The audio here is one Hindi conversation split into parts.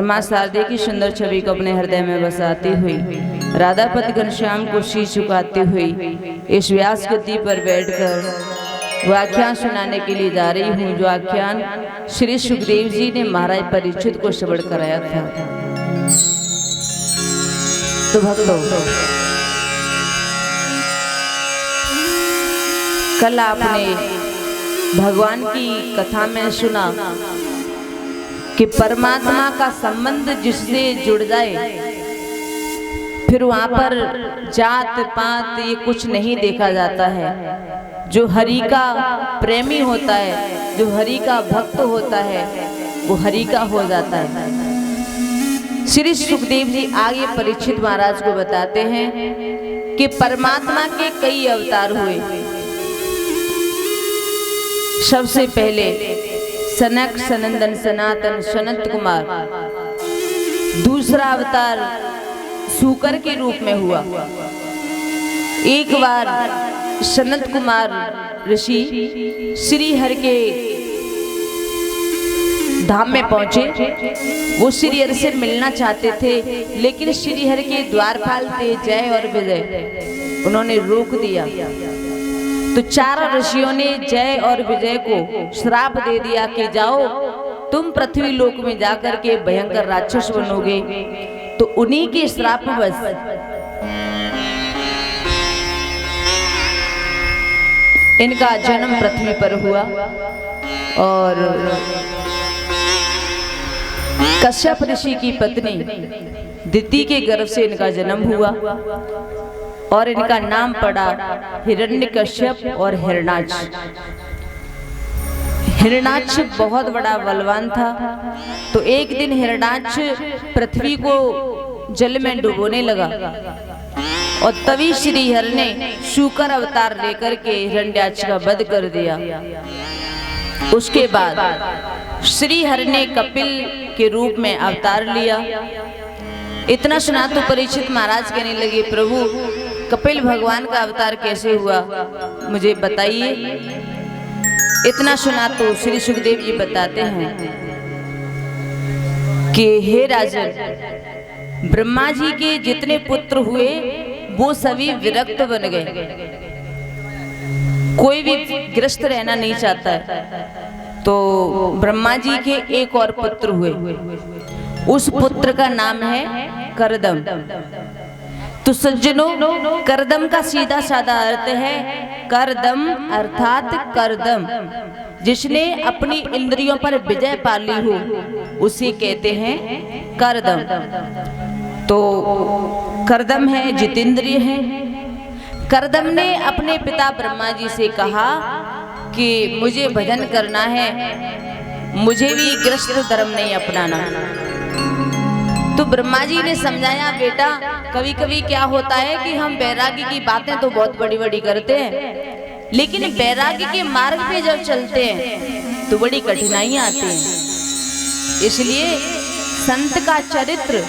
मां शारदे की सुंदर छवि को अपने हृदय में बसाती हुई राधापति घनश्याम को शीश झुकाती हुई इस व्यास गद्दी पर बैठकर वो आख्यान सुनाने के लिए जा रही हूँ, जो आख्यान श्री सुखदेव जी ने महाराज परीक्षित को श्रवण कराया था। तो भक्तों, कल आपने भगवान की कथा में सुना कि परमात्मा का संबंध जिससे जुड़ जाए फिर वहां पर जात पात ये कुछ नहीं देखा जाता है। जो हरि का प्रेमी होता है, जो हरि का भक्त होता है, वो हरि का हो जाता है। श्री सुखदेव जी आगे परीक्षित महाराज को बताते हैं कि परमात्मा के कई अवतार हुए। सबसे पहले सनक सनंदन सनातन सनत कुमार, दूसरा अवतार सूकर के रूप में हुआ। एक बार सनत कुमार ऋषि श्री हरि के धाम में पहुंचे। वो श्री हरि से मिलना चाहते थे, लेकिन श्री हरि के द्वारपाल थे जय और विजय, उन्होंने रोक दिया। तो चारों ऋषियों ने जय और विजय को श्राप दे दिया कि जाओ तुम पृथ्वी लोक में जाकर के भयंकर राक्षस बनोगे। तो उन्हीं के श्रापवश इनका जन्म पृथ्वी पर हुआ और कश्यप ऋषि की पत्नी दिति के गर्भ से इनका जन्म हुआ और इनका नाम पड़ा हिरण्यकश्यप और हिरणाक्ष। हिरणाक्ष बहुत बड़ा बलवान था। तो एक दिन हिरणाक्ष पृथ्वी को जल में डुबोने लगा और तभी श्री हरि ने शूकर अवतार लेकर के हिरण्याक्ष का वध कर दिया। उसके बाद श्री हरि ने कपिल के रूप में अवतार लिया। इतना सुना तो परीक्षित महाराज कहने लगे, प्रभु कपिल भगवान का अवतार कैसे हुआ, मुझे बताइए। इतना सुना तो श्री सुखदेव जी बताते हैं कि हे राजन, ब्रह्मा जी के जितने पुत्र हुए वो सभी विरक्त बन गए। कोई भी ग्रस्त रहना नहीं चाहता है। तो ब्रह्मा जी के एक और पुत्र हुए, उस पुत्र का नाम है करदम। तो सज्जनों, करदम का सीधा साधा अर्थ है करदम अर्थात करदम, जिसने अपनी इंद्रियों पर विजय पा ली हो उसे कहते हैं करदम। तो करदम है जितेंद्रिय है। करदम ने अपने पिता ब्रह्मा जी से कहा कि मुझे भजन करना है, मुझे भी ग्रस्त धर्म नहीं अपनाना। तो ब्रह्मा जी ने समझाया, बेटा कभी कभी क्या होता है कि हम वैराग्य की बातें तो बहुत बड़ी बड़ी करते हैं, लेकिन वैराग्य के मार्ग पे जब चलते हैं तो बड़ी कठिनाइयां आती हैं। इसलिए संत का चरित्र,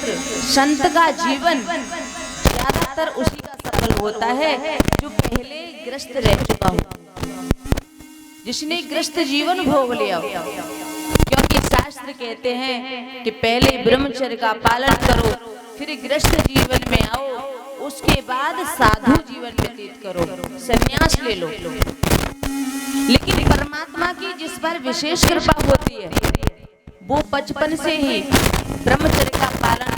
संत का जीवन ज्यादातर उसी का सफल होता है जो पहले ग्रस्त रह चुका हो, जिसने ग्रस्त जीवन भोग लिया। क्योंकि शास्त्र कहते हैं कि पहले ब्रह्मचर्य का पालन करो, फिर ग्रस्त जीवन में आओ, उसके बाद साधु जीवन व्यतीत करो, संन्यास ले लो। लेकिन परमात्मा की जिस पर विशेष कृपा होती है वो बचपन से ही ब्रह्मचर्य का पालन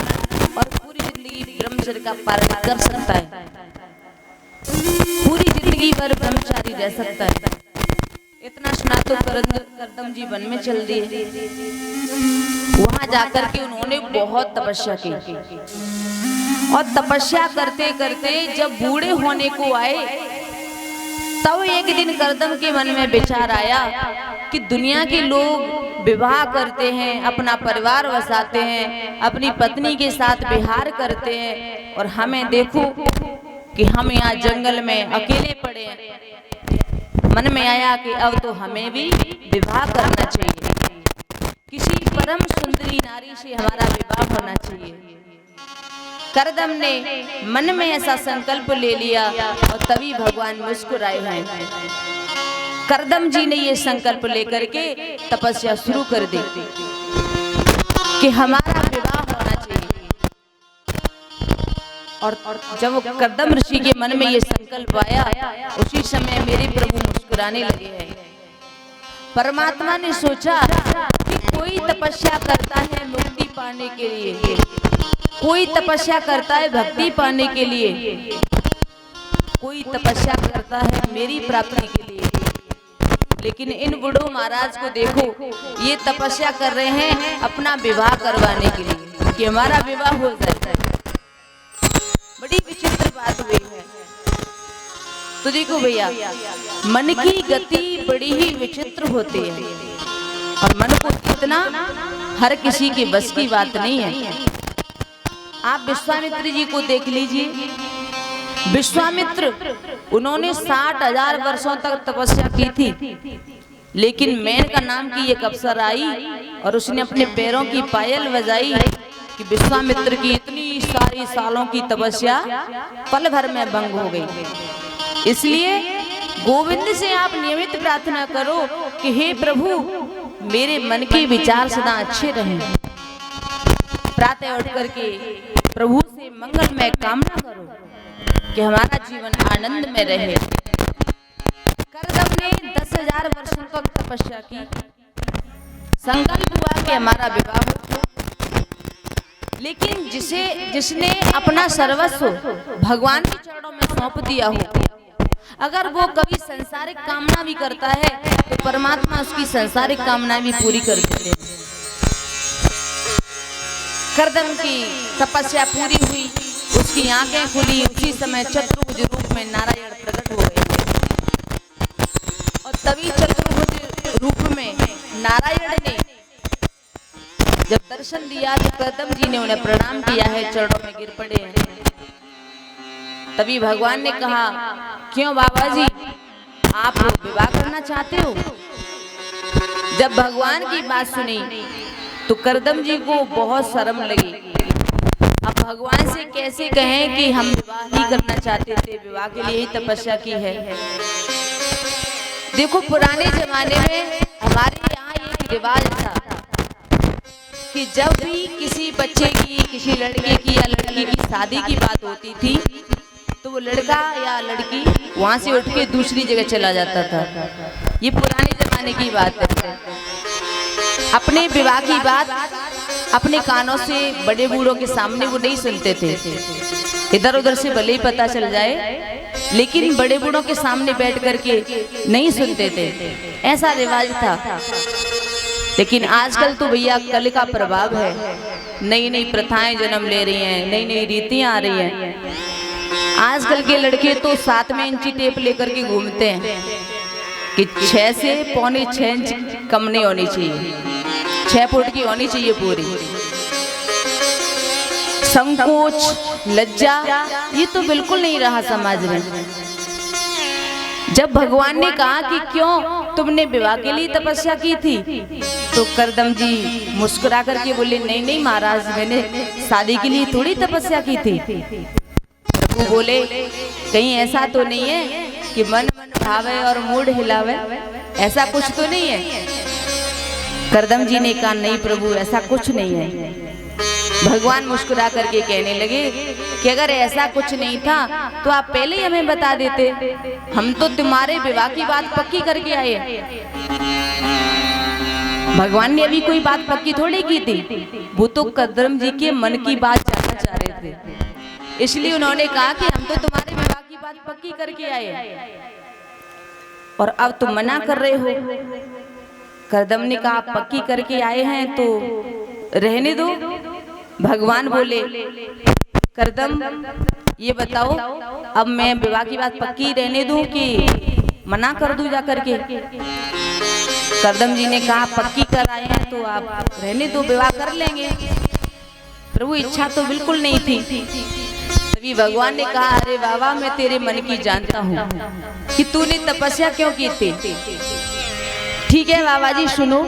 और पूरी जिंदगी ब्रह्मचर्य का पालन कर सकता है, पूरी जिंदगी भर ब्रह्मचारी रह सकता है। इतना सुना तो करदम जी वन में चल दिए। वहां जाकर के उन्होंने बहुत तपस्या की और तपस्या करते करते जब बूढ़े होने को आए तब एक दिन करदम के मन में विचार आया कि दुनिया के लोग विवाह करते हैं, अपना परिवार बसाते हैं, अपनी पत्नी के साथ विहार करते हैं, और हमें देखो कि हम यहाँ जंगल में अकेले पड़े हैं। मन में आया कि अब तो हमें भी विवाह करना चाहिए, किसी परम सुंदरी नारी से हमारा विवाह होना चाहिए। करदम ने मन में ऐसा संकल्प ले लिया और तभी भगवान मुस्कुराए हैं। करदम जी ने ये संकल्प लेकर के तपस्या शुरू कर दी कि हमारा विवाह और जब कर्दम ऋषि के मन में ये संकल्प आया, उसी समय मेरे प्रभु मुस्कुराने लगे हैं। परमात्मा ने सोचा कि कोई तपस्या करता है मुक्ति पाने के लिए, कोई तपस्या करता है भक्ति पाने के लिए, कोई तपस्या करता है मेरी प्राप्ति के लिए, लेकिन इन बूढ़ों महाराज को देखो, ये तपस्या कर रहे हैं अपना विवाह करवाने के लिए कि हमारा विवाह हो जाए। बड़ी विचित्र बात हुई है। तो देखो भैया, मन की गति बड़ी ही विचित्र होती है और मन को इतना हर किसी के बस की बात नहीं है। आप विश्वामित्र जी को देख लीजिए। विश्वामित्र उन्होंने 60,000 वर्षों तक तपस्या की थी, लेकिन मैन का नाम की एक अप्सर आई और उसने अपने पैरों की पायल बजाई कि विश्वामित्र की इतनी सारी सालों की तपस्या पल भर में भंग हो गई। इसलिए गोविंद से आप नियमित प्रार्थना करो कि हे प्रभु, मेरे मन के विचार सदा अच्छे रहें। प्रातः उठ करके प्रभु से मंगलमय कामना करो कि हमारा जीवन आनंद में रहे। कर्दम ने 10,000 वर्षों तक तपस्या की, संकल्प हुआ कि हमारा विवाह हो, लेकिन जिसने अपना सर्वस्व भगवान के चरणों में सौंप दिया हो, अगर वो कभी संसारिक कामना भी करता है तो परमात्मा उसकी संसारिक कामना भी पूरी कर देते हैं। कर्दम की तपस्या पूरी हुई, उसकी आंखें खुली, उसी समय चतुर्भुज रूप में नारायण प्रकट हो गए और तभी चतुर्भुज रूप में नारायण ने जब दर्शन दिया तो कर्दम जी ने उन्हें प्रणाम किया है, चरणों में गिर पड़े हैं। तभी भगवान ने कहा, क्यों बाबा जी, आप विवाह करना चाहते हो? जब भगवान की बात सुनी तो कर्दम जी को बहुत शर्म लगी। अब भगवान से कैसे कहें कि हम विवाह ही करना चाहते थे, विवाह के लिए ही तपस्या की है। देखो, पुराने जमाने में हमारे यहाँ एक रिवाज था कि जब भी किसी बच्चे की, किसी लड़के की या लड़की की शादी की बात होती थी तो वो लड़का या लड़की वहां से उठ के दूसरी जगह चला जाता था। ये पुराने जमाने की बात है। अपने विवाह की बात अपने कानों से बड़े बूढ़ों के सामने वो नहीं सुनते थे, इधर उधर से भले ही पता चल जाए, लेकिन बड़े बूढ़ों के सामने बैठ करके नहीं सुनते थे, ऐसा रिवाज था। लेकिन आजकल तो भैया कल का प्रभाव है, नई नई प्रथाएं जन्म ले रही हैं, नई नई रीतियां आ रही हैं। आजकल के लड़के तो 7 इंची टेप लेकर के घूमते हैं कि 6 से पौने 6 इंच कम नहीं होनी चाहिए, 6 फुट की होनी चाहिए पूरी। संकोच, लज्जा, ये तो बिल्कुल नहीं रहा समाज में। जब भगवान ने कहा कि क्यों तुमने विवाह के लिए तपस्या की थी, तो कर्दम जी मुस्कुरा करके बोले, नहीं नहीं महाराज, मैंने शादी के लिए थोड़ी तपस्या की थी। प्रभु बोले, कहीं ऐसा तो नहीं है कि मन भावे और मूड हिलावे, ऐसा कुछ तो नहीं है? कर्दम जी ने कहा, नहीं प्रभु, ऐसा कुछ नहीं है। भगवान मुस्कुरा करके कहने लगे कि अगर ऐसा कुछ नहीं था तो आप पहले ही हमें बता देते, हम तो तुम्हारे विवाह की बात पक्की करके आए। भगवान ने अभी कोई बात पक्की थोड़ी की थी, वो तो कर्दम जी के मन की बात जानना चाह रहे थे, इसलिए उन्होंने कहा कि हम तो तुम्हारे विवाह की बात पक्की करके आए और अब तुम मना कर रहे हो। कर्दम ने कहा, आप पक्की करके आए हैं तो रहने दो। भगवान बोले, कर्दम ये बताओ, अब मैं विवाह की बात पक्की रहने दूं कि मना कर दूं जा करके? कर्दम जी ने कहा, पक्की कर आए हैं तो आप रहने दो, विवाह कर लेंगे। प्रभु, इच्छा तो बिल्कुल नहीं थी। तभी भगवान ने कहा, अरे बाबा, मैं तेरे मन की जानता हूँ कि तूने तपस्या क्यों की थी। ठीक है बाबा जी, सुनो।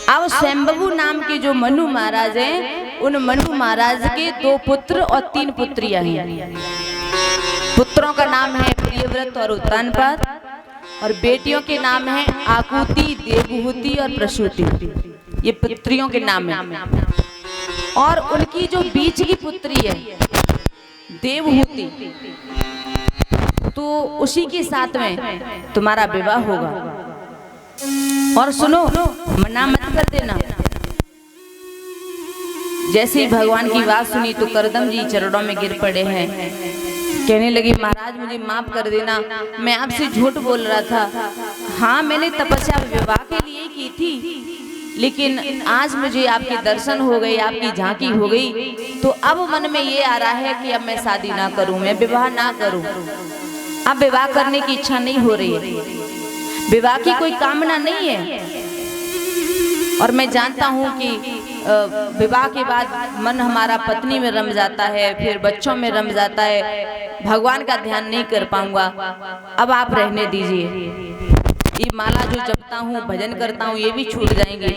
अब शंभु नाम के जो मनु महाराज हैं, उन मनु महाराज के 2 पुत्र और 3 पुत्रियां हैं। पुत्रों का नाम है प्रियव्रत और उत्तानपाद, और बेटियों के नाम है आकुति, देवहूति और प्रसूति। ये पुत्रियों के नाम है। और उनकी जो बीच की पुत्री है, देवहूति, तो उसी के साथ में तुम्हारा विवाह होगा। और सुनो, मना मत कर देना। जैसे ही भगवान की बात सुनी तो करदम जी चरणों में गिर पड़े हैं। कहने लगे, महाराज मुझे माफ कर देना, मैं आपसे झूठ बोल रहा था। हाँ, मैंने तपस्या विवाह के लिए की थी, लेकिन आज मुझे आपके दर्शन हो गए, आपकी झांकी हो गई, तो अब मन में ये आ रहा है कि अब मैं शादी ना करूं, मैं विवाह ना करूं। अब विवाह करने की इच्छा नहीं हो रही है, विवाह की कोई कामना नहीं है। और मैं जानता हूं कि विवाह के बाद मन हमारा पत्नी में रम जाता है, फिर बच्चों में रम जाता है, भगवान का ध्यान नहीं कर पाऊंगा। अब आप रहने दीजिए, ये माला जो जपता हूँ, भजन करता हूँ, ये भी छूट जाएंगे।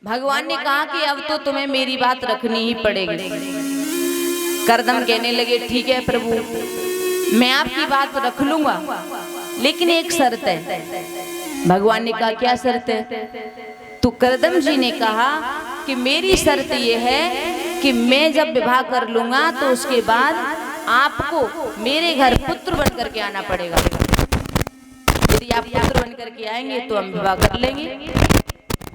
भगवान ने कहा कि अब तो तुम्हें मेरी बात रखनी ही पड़ेगी। करदम कहने लगे, ठीक है प्रभु, मैं आपकी बात रख लूंगा, लेकिन एक शर्त है। भगवान ने कहा, क्या शर्त है? तो करदम जी ने कहा कि मेरी शर्त यह है कि मैं जब विवाह कर लूंगा तो उसके बाद आपको मेरे घर पुत्र बन करके आना पड़ेगा। यदि आप पुत्र बन करके आएंगे तो हम विवाह कर लेंगे।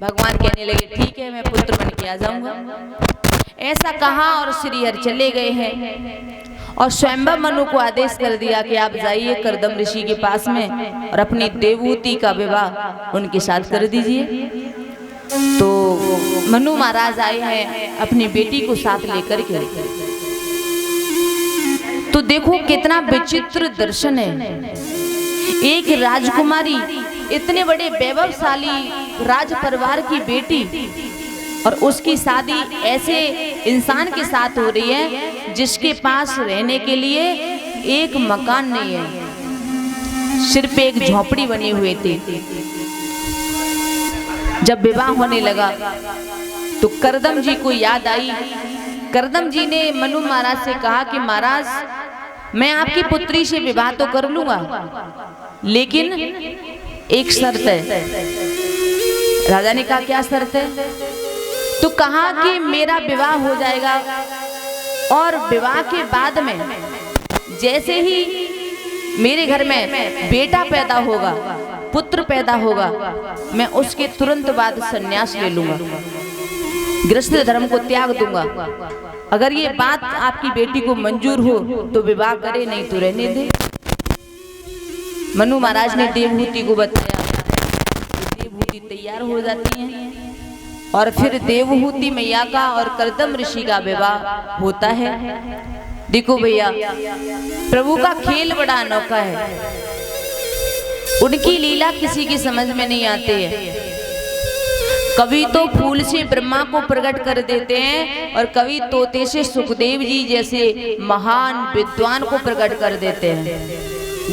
भगवान कहने लगे, ठीक है, मैं पुत्र बन के आ जाऊंगा। ऐसा कहा और श्रीहरि चले गए हैं और स्वयंवर मनु को आदेश कर दिया कि आप जाइए करदम ऋषि के पास में और अपनी देवहूति का विवाह उनके साथ कर दीजिए। तो मनु महाराज आए हैं अपनी बेटी को साथ लेकर के। तो देखो कितना विचित्र दर्शन है। एक राजकुमारी, इतने बड़े वैभवशाली राज परिवार की बेटी, और उसकी शादी ऐसे इंसान के साथ हो रही है जिसके पास रहने के लिए एक मकान नहीं है, सिर्फ एक झोपड़ी बनी हुई थी। जब विवाह होने लगा तो करदम जी को याद आई। करदम जी ने मनु महाराज से कहा कि महाराज, मैं आपकी पुत्री से विवाह तो कर लूंगा, लेकिन एक शर्त है। राजा ने कहा, क्या शर्त है? तो कहा कि मेरा विवाह हो जाएगा और विवाह के बाद में जैसे ही मेरे घर में बेटा पैदा होगा, पुत्र पैदा होगा, मैं उसके तुरंत बाद संन्यास ले लूंगा, गृहस्थ धर्म को त्याग दूंगा। अगर ये बात आपकी बेटी को मंजूर हो तो विवाह करे, नहीं तो रहने दे। मनु महाराज ने देवहूति को बताया, देवहूति तैयार हो जाती है और फिर देवहूति मैया का और करदम ऋषि का विवाह होता है। देखो भैया, प्रभु का खेल बड़ा अनोखा है। उनकी लीला किसी की समझ में नहीं आती है। कभी तो फूल से ब्रह्मा को प्रकट कर देते हैं और कभी तोते से सुखदेव जी जैसे महान विद्वान को प्रकट कर देते हैं।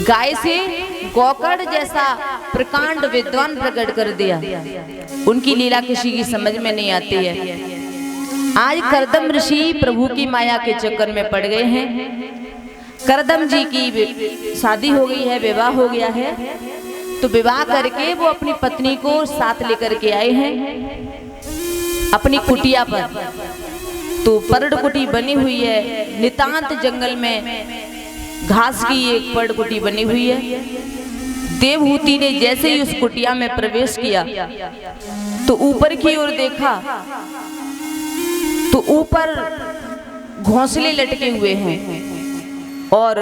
गाय से गोकर्ण जैसा प्रकांड विद्वान प्रकट कर दिया। उनकी लीला किसी की समझ में नहीं आती है। आज करदम ऋषि प्रभु की माया के चक्कर में पड़ गए हैं। करदम जी की शादी हो गई है, विवाह हो गया है, तो विवाह करके वो अपनी पत्नी को साथ लेकर के आए हैं अपनी कुटिया पर। तो पर्ड कुटी बनी हुई है, नितांत जंगल में घास की एक पर्ड कुटी बनी हुई है। देवहूति ने जैसे ही उस कुटिया में प्रवेश किया तो ऊपर की ओर देखा तो ऊपर घोंसले लटके हुए हैं और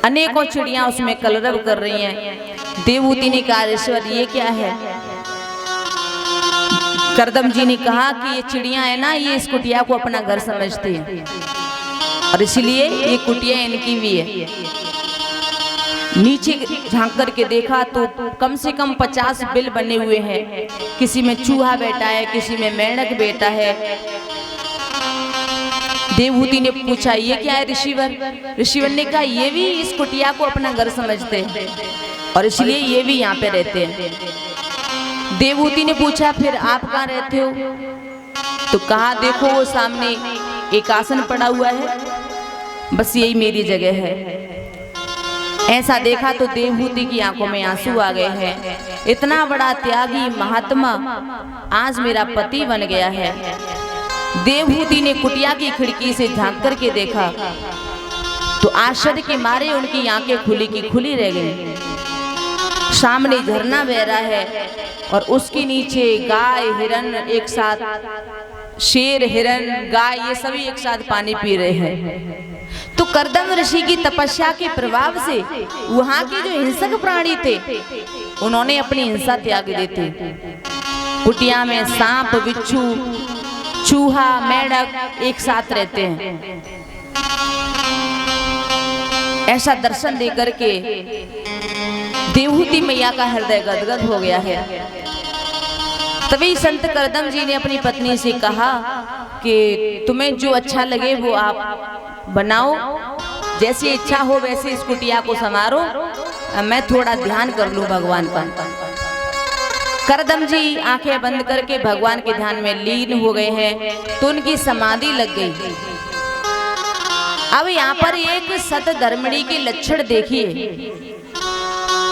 अनेकों चिड़ियां उसमें कलरव कर रही हैं। देवहूति ने कहा, ईश्वर ये क्या है? करदम जी ने कहा कि ये चिड़ियां है ना, ये इस कुटिया को अपना घर समझती हैं और इसलिए ये कुटिया इनकी भी है। नीचे झांक करके देखा तो कम से कम 50 बिल बने हुए हैं। किसी में चूहा बैठा है, किसी में मेंढक बैठा है। देवहूति ने पूछा, ये क्या है ऋषिवर? ऋषिवर ने कहा, ये भी इस कुटिया को अपना घर समझते हैं और इसलिए ये भी यहाँ पे रहते हैं। देवहूति ने पूछा, फिर आप कहाँ रहते हो? तो कहा, देखो वो सामने एक आसन पड़ा हुआ है, बस यही मेरी जगह है। ऐसा देखा तो देवहूति की आंखों में आंसू आ गए हैं। इतना बड़ा त्यागी महात्मा आज मेरा पति बन गया है। देवहूति ने कुटिया की खिड़की से झांक करके देखा तो आश्चर्य के मारे उनकी आंखें खुली की खुली रह गई। सामने झरना बह रहा है और उसके नीचे गाय हिरन एक साथ, शेर हिरन गाय ये सभी एक साथ पानी पी रहे हैं। तो कर्दम ऋषि की तपस्या के प्रभाव से वहां के जो हिंसक प्राणी थे उन्होंने अपनी हिंसा त्याग देते। कुटिया में सांप बिच्छू चूहा मेढक एक साथ रहते हैं। ऐसा दर्शन देकर के देवहूति मैया का हृदय गदगद हो गया है। तभी संत कर्दम जी ने अपनी पत्नी से कहा कि तुम्हें जो अच्छा लगे वो आप बनाओ, जैसी इच्छा हो वैसे इस कुटिया को संवारो, मैं थोड़ा ध्यान कर लूं भगवान का। कर्दम जी आंखें बंद करके भगवान के ध्यान में लीन हो गए हैं तो उनकी समाधि लग गई। अब यहाँ पर एक सत धर्मिणी के लक्षण देखिए।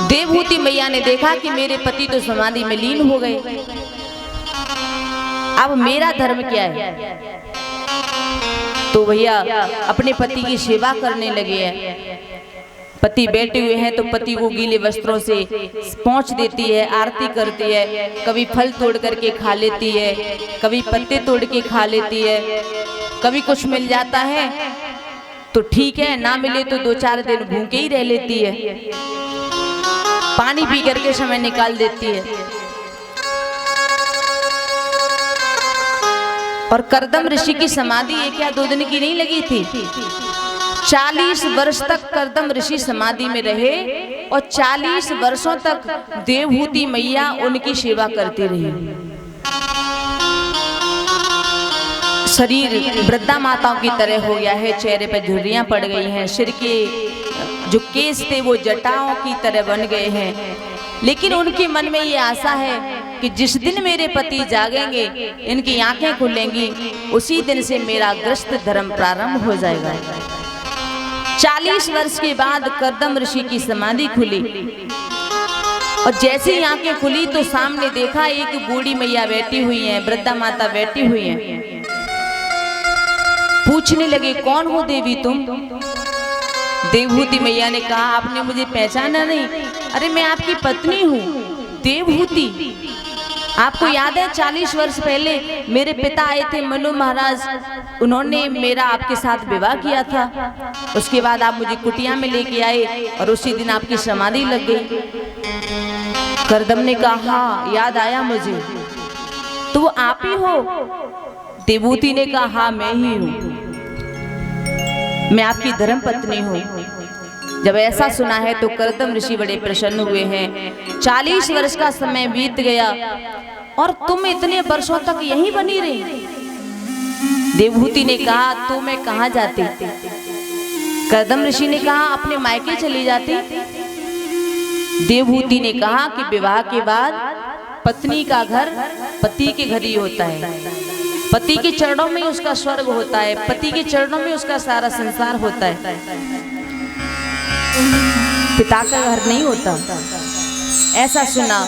देवहूति मैया ने देखा कि मेरे पति तो समाधि में लीन हो गए, अब मेरा धर्म क्या है? तो भैया अपने पति की सेवा करने लगे हैं। पति बैठे हुए हैं तो पति को गीले वस्त्रों से पोंछ देती है, आरती करती है, कभी फल तोड़ करके खा लेती है, कभी पत्ते तोड़ के खा लेती है, कभी कुछ मिल जाता है तो ठीक है, ना मिले तो 2-4 दिन भूखे ही रह लेती है, पानी पी करके समय निकाल देती है। और कर्दम ऋषि की समाधि 1 या 2 दिन की नहीं लगी थी, 40 वर्ष तक कर्दम ऋषि समाधि में रहे और 40 वर्षों तक देवहूति मैया उनकी सेवा करती रही। शरीर वृद्धा माताओं की तरह हो गया है, चेहरे पर झुर्रियां पड़ गई हैं, सिर के जो केस थे वो जटाओं की तरह बन गए हैं। लेकिन उनके मन में ये आशा है कि जिस दिन मेरे पति जागेंगे, इनकी आंखें खुलेंगी, उसी दिन से मेरा गृहस्थ धर्म प्रारंभ हो जाएगा। 40 वर्ष के बाद कर्दम ऋषि की समाधि खुली और जैसे ही आंखें खुली तो सामने देखा एक बूढ़ी मैया बैठी हुई है, वृद्धा माता बैठी हुई है। पूछने लगे, कौन हो देवी तुम? देवहूति मैया ने कहा, आपने मुझे पहचाना नहीं? अरे मैं आपकी पत्नी हूँ देवहूति। आपको याद है 40 वर्ष पहले मेरे पिता आए थे मनु महाराज, उन्होंने मेरा आपके साथ विवाह किया था, उसके बाद आप मुझे कुटिया में लेके आए और उसी दिन आपकी समाधि लग गई। कर्दम ने कहा, हाँ याद आया मुझे, तो वो आप ही हो? देवहूति ने कहा, हाँ मैं ही हूँ, मैं आपकी धर्म पत्नी हूँ। जब ऐसा सुना है तो कर्दम ऋषि बड़े प्रसन्न हुए हैं। 40 वर्ष का समय बीत गया और तुम इतने वर्षों तक यहीं बनी रही? देवहूति ने कहा, तो मैं कहाँ जाती? कर्दम ऋषि ने कहा, अपने मायके चली जाती। देवहूति ने कहा कि विवाह के बाद पत्नी का घर पति के घर ही होता है, पति के चरणों में उसका स्वर्ग होता है, पति के चरणों में उसका सारा संसार होता है, पिता का घर नहीं होता। ऐसा सुना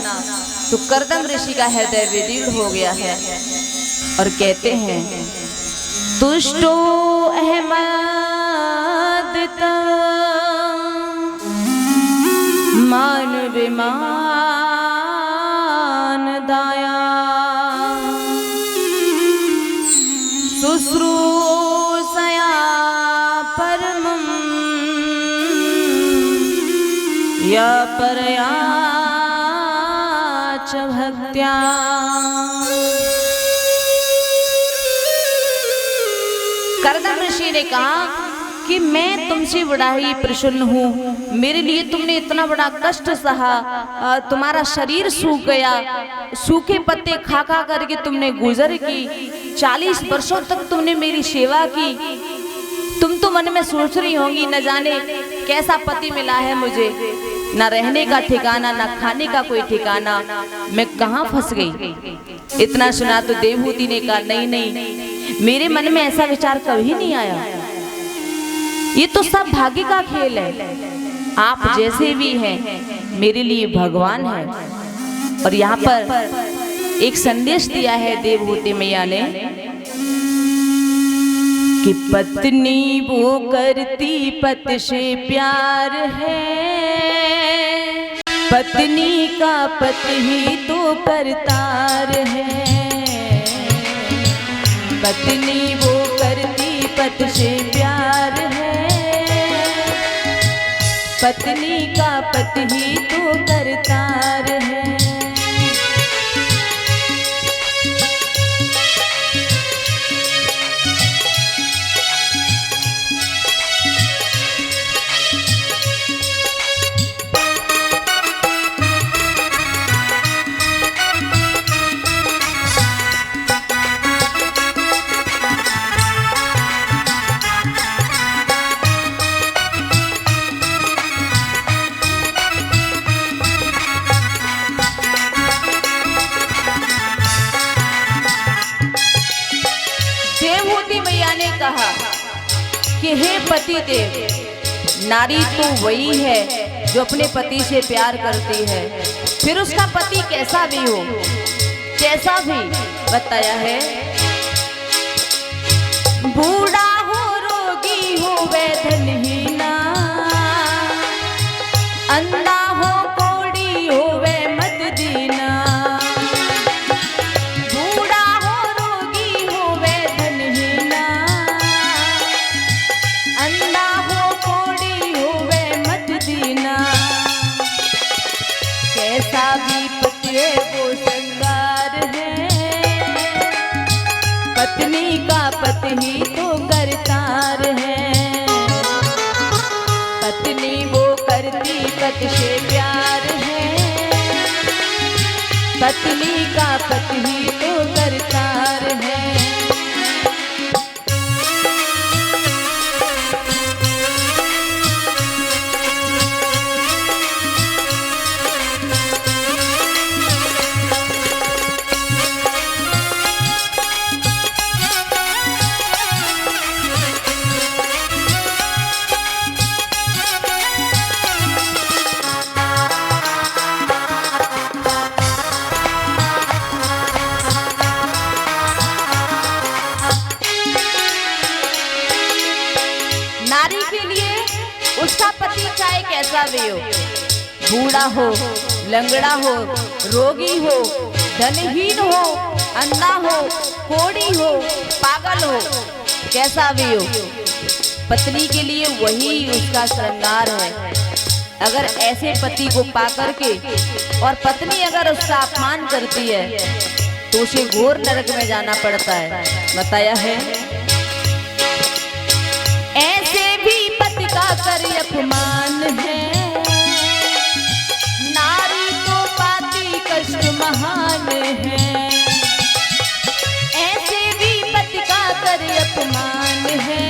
तो कर्दम ऋषि का हृदय विदीर्ण हो गया है और कहते हैं, तुष्टो अहमद मान विमान दाया शुश्रूषया परमं या परया च भक्त्या। कर्दम ऋषि ने कहा कि मैं तुमसे बड़ा ही प्रसन्न हूँ, मेरे लिए तुमने इतना बड़ा कष्ट सहा, तुम्हारा शरीर सूख गया, सूखे पत्ते खा खा करके तुमने गुजर की, 40 वर्षों तक तुमने मेरी सेवा की। तुम तो मन में सोच रही होंगी, न जाने कैसा पति मिला है मुझे, ना रहने का ठिकाना, ना खाने का कोई ठिकाना, मैं कहाँ फंस गई। इतना सुना तो देवहूति ने कहा, नहीं नहीं, मेरे मन में ऐसा विचार कभी नहीं आया, ये तो सब भाग्य का खेल है, आप जैसे भी हैं मेरे लिए भगवान है। और यहाँ पर एक संदेश दिया है देवहूति मैया ने कि पत्नी वो करती पति से प्यार है, पत्नी का पति ही तो करतार है। पत्नी वो करती पति से प्यार है, पत्नी का पति ही तो करतार है। देवहूति मैया ने कहा कि हे पति देव, नारी तो वही है जो अपने पति से प्यार करती है, फिर उसका पति कैसा भी हो, कैसा भी बताया है। बूढ़ा हो, रोगी हो, वेदनहीना, अंधा हो, कोढ़ी हो, वे मत दीना। कैसा भी पति है वो श्रृंगार है, पत्नी का पति ही तो करतार है। पत्नी वो करती पति से प्यार है, पत्नी का पति ही तो करतार है। नारी के लिए उसका पति चाहे कैसा भी हो, बूढ़ा हो, लंगड़ा हो, रोगी हो, धनहीन हो, अंधा हो, कोढ़ी हो, पागल हो, कैसा भी हो, पत्नी के लिए वही उसका श्रृंगार है। अगर ऐसे पति को पाकर के और पत्नी अगर उसका अपमान करती है तो उसे घोर नरक में जाना पड़ता है। बताया है ऐसे भी पति का कर अपमान है, नारी तो पाती कष्ट महान है। ऐसे भी पति का कर अपमान है,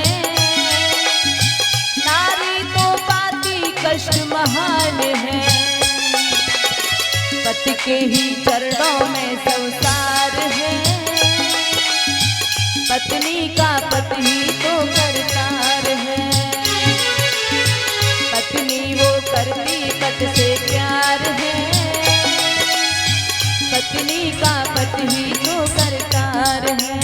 नारी तो पाती कष्ट महान है। पति के ही चरणों में संसार है, पत्नी का पति ही तो करतार है। पत्नी वो करती पति से प्यार है, पत्नी का पति ही तो करतार है।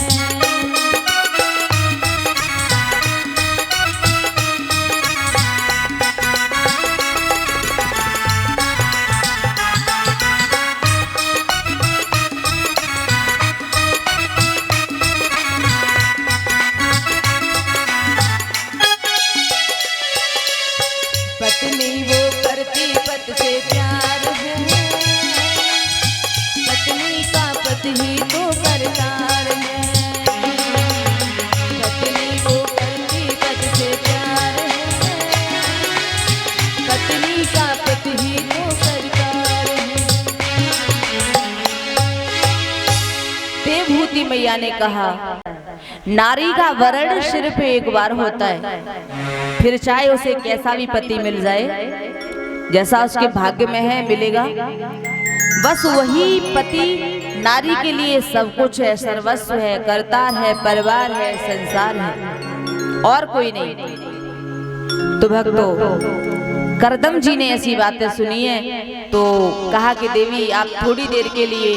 पत्नी वो करती पति से प्यार है, पत्नी का पति ही तो करतार है। पत्नी वो करती पति से प्यार है, पत्नी का पति ही तो करतार है। देवहूति मैया ने कहा नारी का वर्ण सिर्फ एक बार होता है, फिर चाहे उसे कैसा भी पति मिल जाए, जैसा उसके भाग्य में है मिलेगा। बस वही पति नारी के लिए सब कुछ है, सर्वस्व है, करतार है, परिवार है, संसार है, और कोई नहीं। तो भक्तों, करदम जी ने ऐसी बातें सुनी है तो कहा कि देवी आप थोड़ी देर के लिए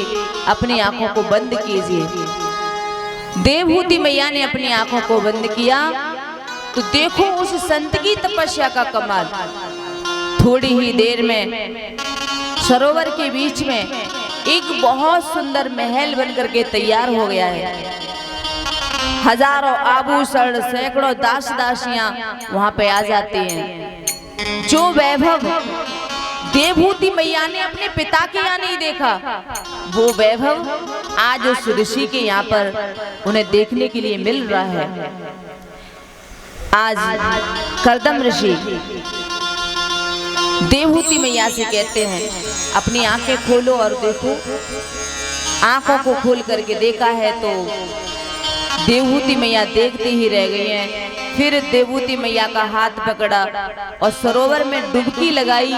अपनी आंखों को बंद कीजिए देवहूति मैया ने अपनी आंखों को बंद किया तो देखो उस संत की तपस्या का कमाल। थोड़ी ही देर में सरोवर के बीच में एक बहुत सुंदर महल बनकर के तैयार हो गया है। हजारों आभूषण, सैकड़ों दास दासियां वहां पे आ जाती हैं। जो वैभव देवहूति मैया ने अपने पिता के यहाँ नहीं देखा, वो वैभव आज उस ऋषि के यहाँ पर उन्हें देखने के लिए मिल रहा है। आज करदम ऋषि देवहूति मैया से कहते हैं, अपनी आंखें खोलो और देखो। आंखों को खोल करके देखा है तो देवहूति मैया देखते ही रह गई हैं। फिर देवहूति मैया का हाथ पकड़ा और सरोवर में डुबकी लगाई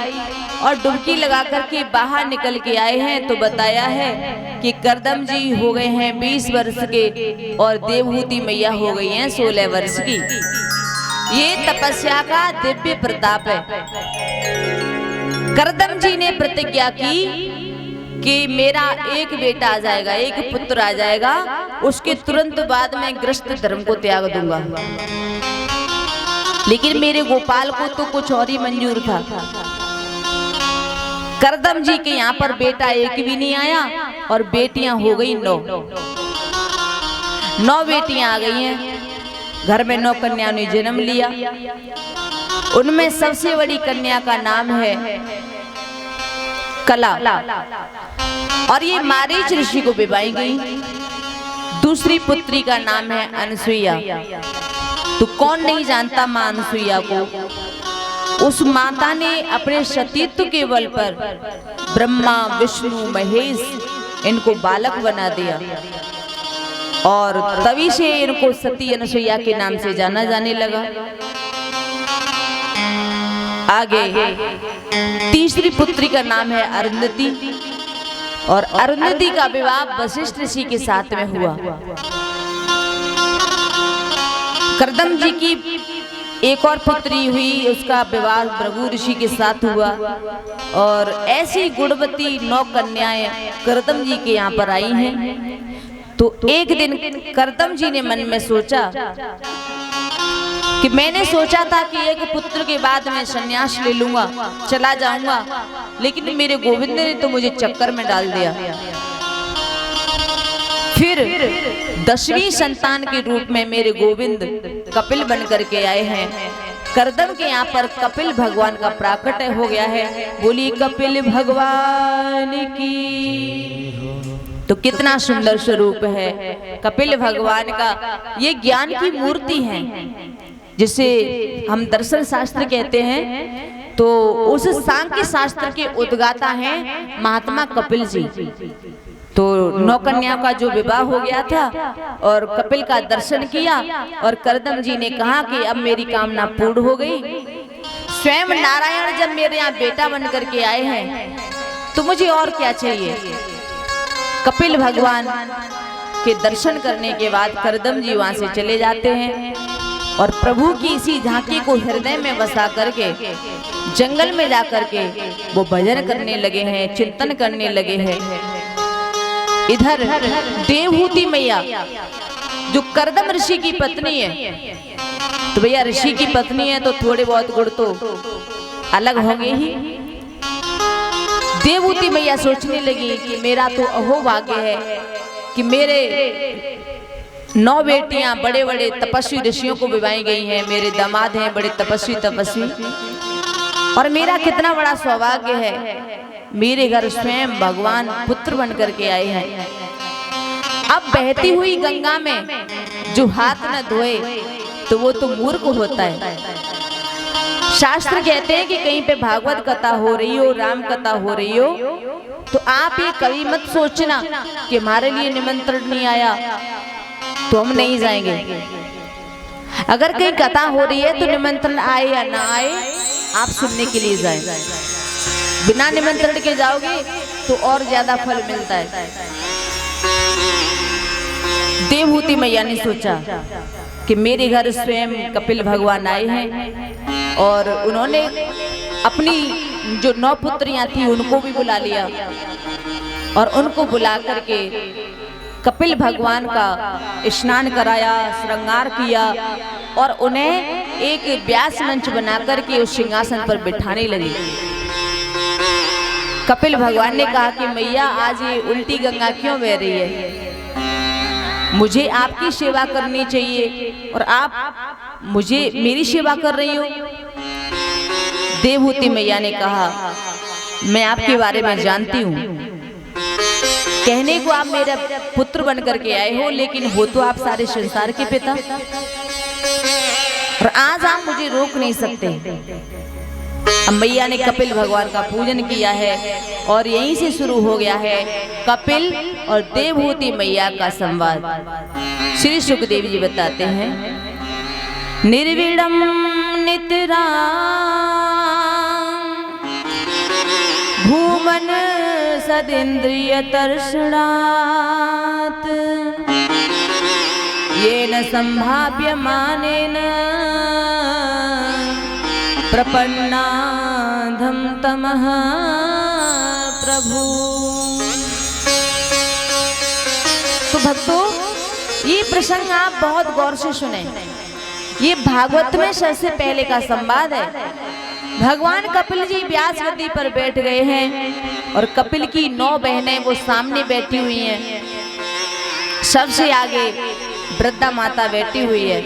और डुबकी लगा करके बाहर निकल के आए हैं तो बताया है कि करदम जी हो गए हैं 20 वर्ष के और देवहूति मैया हो गई हैं 16 वर्ष की। ये तपस्या का दिव्य प्रताप है। करदम जी ने प्रतिज्ञा की कि मेरा एक बेटा आ जाएगा, एक पुत्र आ जाएगा, उसके तुरंत बाद मैं गृहस्थ धर्म को त्याग दूंगा। लेकिन मेरे गोपाल को तो कुछ और ही मंजूर था। करदम जी के यहाँ पर बेटा एक भी नहीं आया और बेटियां हो गई 9 बेटियां आ गई हैं। घर में 9 कन्याओं ने जन्म लिया। उनमें सबसे बड़ी कन्या का नाम है कला और ये मारीच ऋषि को विवाही गई। दूसरी पुत्री का नाम है अनसुईया। तो कौन नहीं जानता मां अनसुईया को। उस माता ने अपने सतीत्व के बल पर ब्रह्मा, विष्णु, महेश इनको बालक बना दिया और तभी से इनको सती अनसुईया के नाम से जाना जाने लगा। आगे तीसरी पुत्री का नाम है अरुंधति और अरुंधति का विवाह वशिष्ठ ऋषि के साथ में हुआ। करदम जी की एक और पुत्री हुई, उसका विवाह भृगु ऋषि के साथ हुआ और ऐसी गुणवती 9 कन्याएं करदम जी के यहाँ पर आई हैं। तो एक दिन करदम जी ने मन में सोचा कि मैंने सोचा था कि एक पुत्र के बाद मैं संन्यास ले लूंगा, चला जाऊंगा, लेकिन मेरे गोविंद ने तो मुझे चक्कर में डाल दिया। फिर 10वीं संतान के रूप में मेरे गोविंद कपिल बन करके आए हैं। करदम के यहाँ पर कपिल भगवान का प्राकट्य हो गया है। बोली कपिल भगवान की। तो कितना सुंदर स्वरूप है कपिल भगवान का। ये ज्ञान की मूर्ति है जिसे हम दर्शन शास्त्र कहते हैं। तो उस सांख्य शास्त्र के उद्गाता हैं महात्मा कपिल जी। तो 9 कन्याओं का जो विवाह हो गया था और कपिल का दर्शन किया और करदम जी ने कहा कि अब मेरी कामना पूर्ण हो गई। स्वयं नारायण जब मेरे यहाँ बेटा बन करके आए हैं तो मुझे और क्या चाहिए। कपिल भगवान के दर्शन करने के बाद करदम जी वहां से चले जाते हैं और प्रभु की इसी झांकी को हृदय में बसा करके जंगल में जाकर के वो भजन करने लगे हैं, चिंतन करने लगे हैं। इधर देवहूति मैया जो करदम ऋषि की पत्नी है, तो भैया ऋषि की पत्नी है तो थोड़े बहुत गुण तो अलग होंगे ही। देवहूति मैया सोचने लगी कि मेरा तो अहो भाग्य है कि मेरे 9 बेटियां बड़े बड़े तपस्वी ऋषियों को विवाही गई हैं, मेरे दामाद हैं बड़े तपस्वी और मेरा कितना बड़ा सौभाग्य है मेरे घर स्वयं भगवान पुत्र बन करके आए हैं। अब बहती हुई गंगा में जो हाथ न धोए तो वो तो मूर्ख होता है। शास्त्र कहते हैं कि कहीं पे भागवत कथा हो रही हो, राम कथा हो रही हो, तो आप ये कभी मत सोचना कि हमारे लिए निमंत्रण नहीं आया तो हम नहीं जाएंगे। अगर कहीं कथा हो रही है तो निमंत्रण आए या ना आए आप सुनने के लिए जाएं। बिना निमंत्रण के जाओगे तो और ज्यादा फल मिलता है। देवहूति मैया ने सोचा कि मेरे घर स्वयं कपिल भगवान आए हैं और उन्होंने अपनी जो 9 पुत्रियां थी उनको भी बुला लिया और उनको बुला करके कपिल भगवान का स्नान कराया, श्रृंगार किया और उन्हें एक व्यास मंच बनाकर के उस सिंहासन पर बिठाने लगे। कपिल भगवान ने कहा कि मैया आज ये उल्टी गंगा क्यों बह रही है, मुझे आपकी सेवा करनी चाहिए और आप मुझे मेरी सेवा कर रही हो। देवहूति मैया ने कहा मैं आपके बारे में जानती हूँ, कहने को आप मेरा पुत्र बन करके आए हो, लेकिन हो तो आप सारे संसार के पिता, और आज आप मुझे रोक नहीं सकते। अब मैया ने कपिल भगवान का पूजन किया है और यहीं से शुरू हो गया है कपिल और देवहूति मैया का संवाद। श्री सुखदेव जी बताते हैं, निर्विडम नितरा भूमन सदिंद्रिय तर्षणात् येन संभाव्यमानेन प्रपन्नाधम तमः प्रभु। तो भक्तों, ये प्रसंग आप बहुत गौर से सुने। ये भागवत में सबसे पहले का संवाद है। भगवान कपिल जी व्यास गद्दी पर बैठ गए हैं और कपिल की 9 बहनें वो सामने बैठी हुई हैं। सबसे आगे वृद्धा माता बैठी हुई है।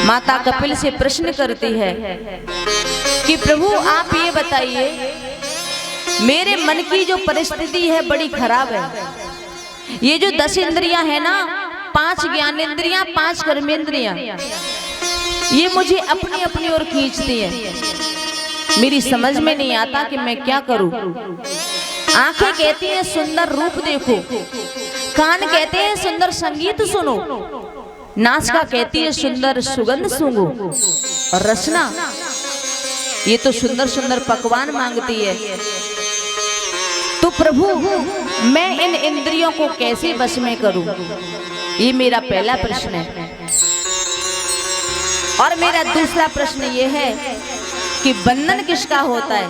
माता कपिल से प्रश्न करती है कि प्रभु आप ये बताइए, मेरे मन की जो परिस्थिति है बड़ी खराब है। ये जो 10 इंद्रियां है ना, 5 ज्ञानेंद्रियां, 5 कर्मेंद्रियां, ये मुझे अपनी अपनी ओर खींचती है। मेरी समझ में नहीं आता कि मैं क्या करूं। आंखें कहती हैं सुंदर रूप देखो, कान कहते हैं सुंदर संगीत सुनो, नासिका कहती है सुंदर सुगंध सूंघो, और रसना ये तो सुंदर सुंदर पकवान मांगती है। तो प्रभु मैं इन इंद्रियों को कैसे वश में करूं, ये मेरा पहला प्रश्न है। और मेरा दूसरा प्रश्न ये है कि बंधन किसका होता है?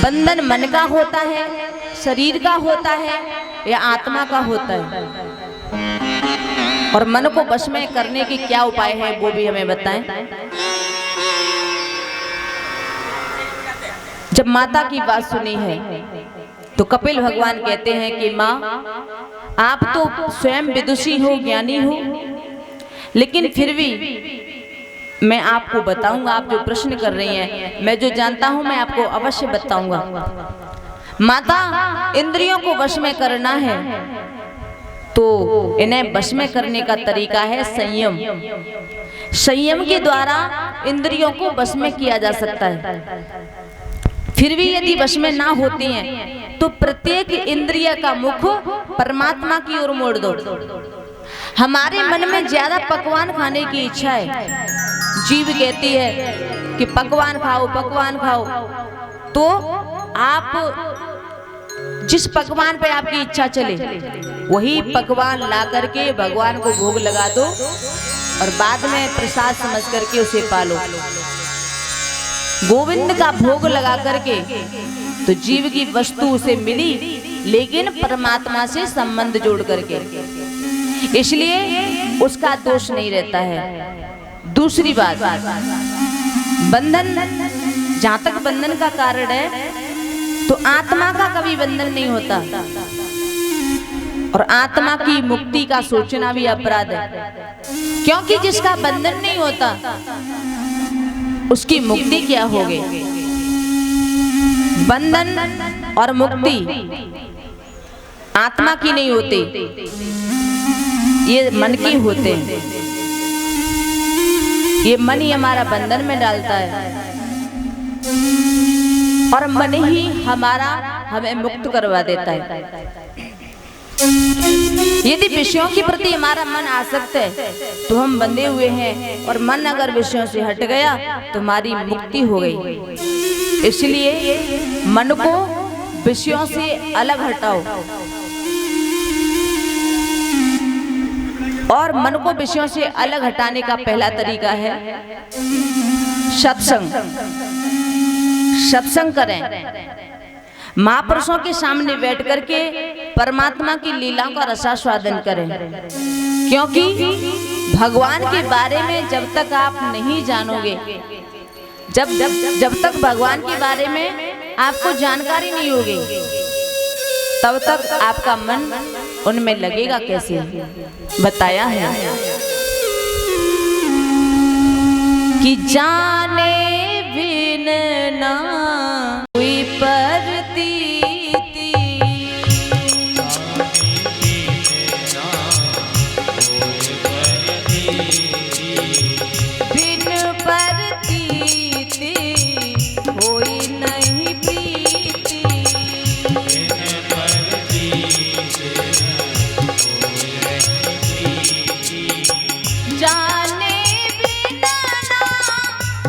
बंधन मन का होता है, शरीर का होता है, या आत्मा का होता है? और मन को वश में करने के क्या उपाय है वो भी हमें बताएं। जब माता की बात सुनी है तो कपिल भगवान कहते हैं कि माँ आप तो स्वयं विदुषी हो, ज्ञानी हो, लेकिन फिर भी मैं आपको बताऊंगा। आप जो प्रश्न कर रही हैं, मैं जो जानता हूं मैं आपको अवश्य बताऊंगा। माता, इंद्रियों को वश में करना है तो इन्हें वश में करने का तरीका है संयम। संयम के द्वारा इंद्रियों को वश में किया जा सकता है। फिर भी यदि वश में ना होती हैं तो प्रत्येक इंद्रिय का मुख परमात्मा की ओर मोड़ दो। हमारे मन में ज्यादा पकवान खाने की इच्छा है, जीव कहती है कि पकवान खाओ पकवान खाओ, तो आप जिस पकवान पे आपकी इच्छा चले वही पकवान ला करके भगवान को भोग लगा दो और बाद में प्रसाद समझ करके उसे पालो। गोविंद का भोग लगा करके तो जीव की वस्तु उसे मिली, लेकिन परमात्मा से संबंध जोड़ करके, इसलिए उसका दोष नहीं रहता है। दूसरी बात, बंधन, जहां तक बंधन का कारण है तो आत्मा का कभी बंधन नहीं होता, और आत्मा की मुक्ति का सोचना भी अपराध है, क्योंकि जिसका बंधन नहीं होता उसकी मुक्ति क्या होगी? बंधन और मुक्ति आत्मा की नहीं होती, ये मन की होते हैं। ये मन ही हमारा बंधन में डालता है और मन ही हमें मुक्त करवा देता है। यदि विषयों के प्रति हमारा मन आसक्त है तो हम बंधे हुए हैं, और मन अगर विषयों से हट गया तो हमारी मुक्ति हो गई। इसलिए मन को विषयों से अलग हटाओ, और मन को विषयों से अलग हटाने का पहला तरीका है सत्संग। सत्संग करें। महापुरुषों के सामने बैठ करके परमात्मा की लीलाओं का रसास्वादन करें, क्योंकि भगवान के बारे में जब तक आप नहीं जानोगे, जब तक भगवान के बारे में आपको जानकारी नहीं होगी, तब तक आपका मन उनमें लगेगा कैसे। बताया है कि जाने बिन ना कोई प्रतीति, बिन प्रतीति होई नहीं प्रीति, जाने बिना ना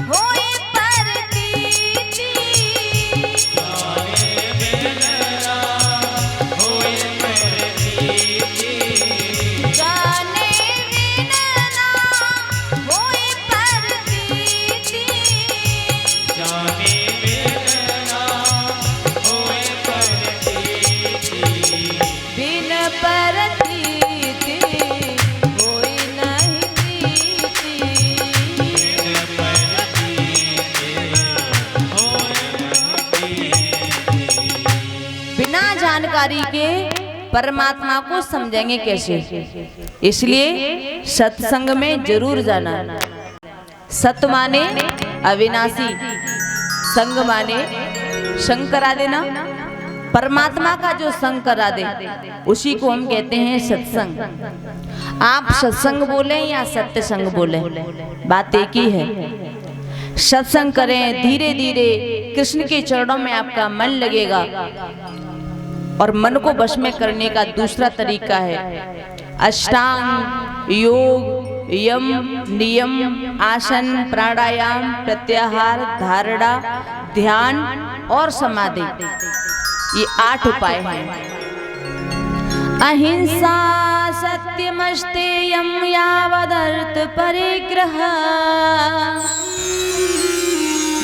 होई प्रतीति, जाने बिना ना होई प्रतीति, बिन प्रतीति होई नहीं प्रीति। बिना जानकारी के परमात्मा को समझेंगे कैसे। इसलिए सत्संग में जरूर जाना। सत माने अविनाशी, संग माने संग करा देना। परमात्मा का जो संग करा दे उसी को हम कहते हैं सत्संग। आप सत्संग बोले या सत्य संग बोले, बात एक ही है। सत्संग करें, धीरे धीरे कृष्ण के चरणों में आपका मन लगेगा। और मन को वश में करने का दूसरा तरीका है अष्टांग योग, यम नियम, आसन, प्राणायाम, प्रत्याहार, धारणा, ध्यान और समाधि। ये 8 उपाय हैं। अहिंसा सत्यमस्तेयं यावदर्थ परिग्रह,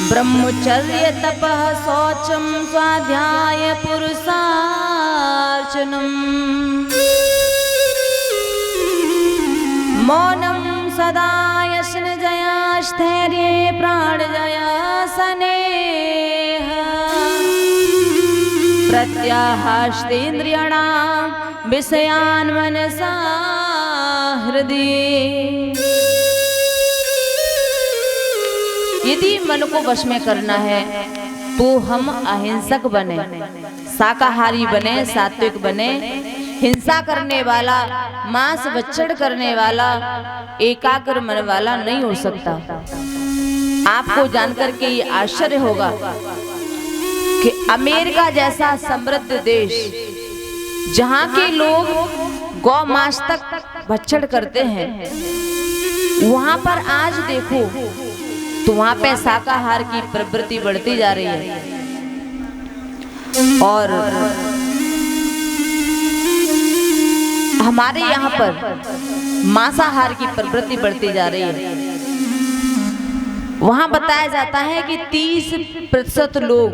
ब्रह्मचर्य तपः शौचम स्वाध्याय पुरुषार्चनम, मौनम सदा यशन जया स्थैर्ये प्राण जया स्नेह, प्रत्याहास्तेन्द्रियाणां विषयान् मनसा हृदये। यदि मन को वश में करना है तो हम अहिंसक बने, शाकाहारी बने, सात्विक बने। हिंसा करने वाला, मांस भक्षण करने वाला, एकाग्र मन वाला नहीं हो सकता। आपको जानकर के ये आश्चर्य होगा कि अमेरिका जैसा समृद्ध देश, जहाँ के लोग गौ मांस तक भक्षण करते हैं, वहाँ पर आज देखो तो वहाँ पे शाकाहार की प्रवृत्ति बढ़ती जा रही है। और हमारे यहाँ पर मांसाहार की प्रवृत्ति बढ़ती जा रही है। वहाँ बताया जाता है कि 30% लोग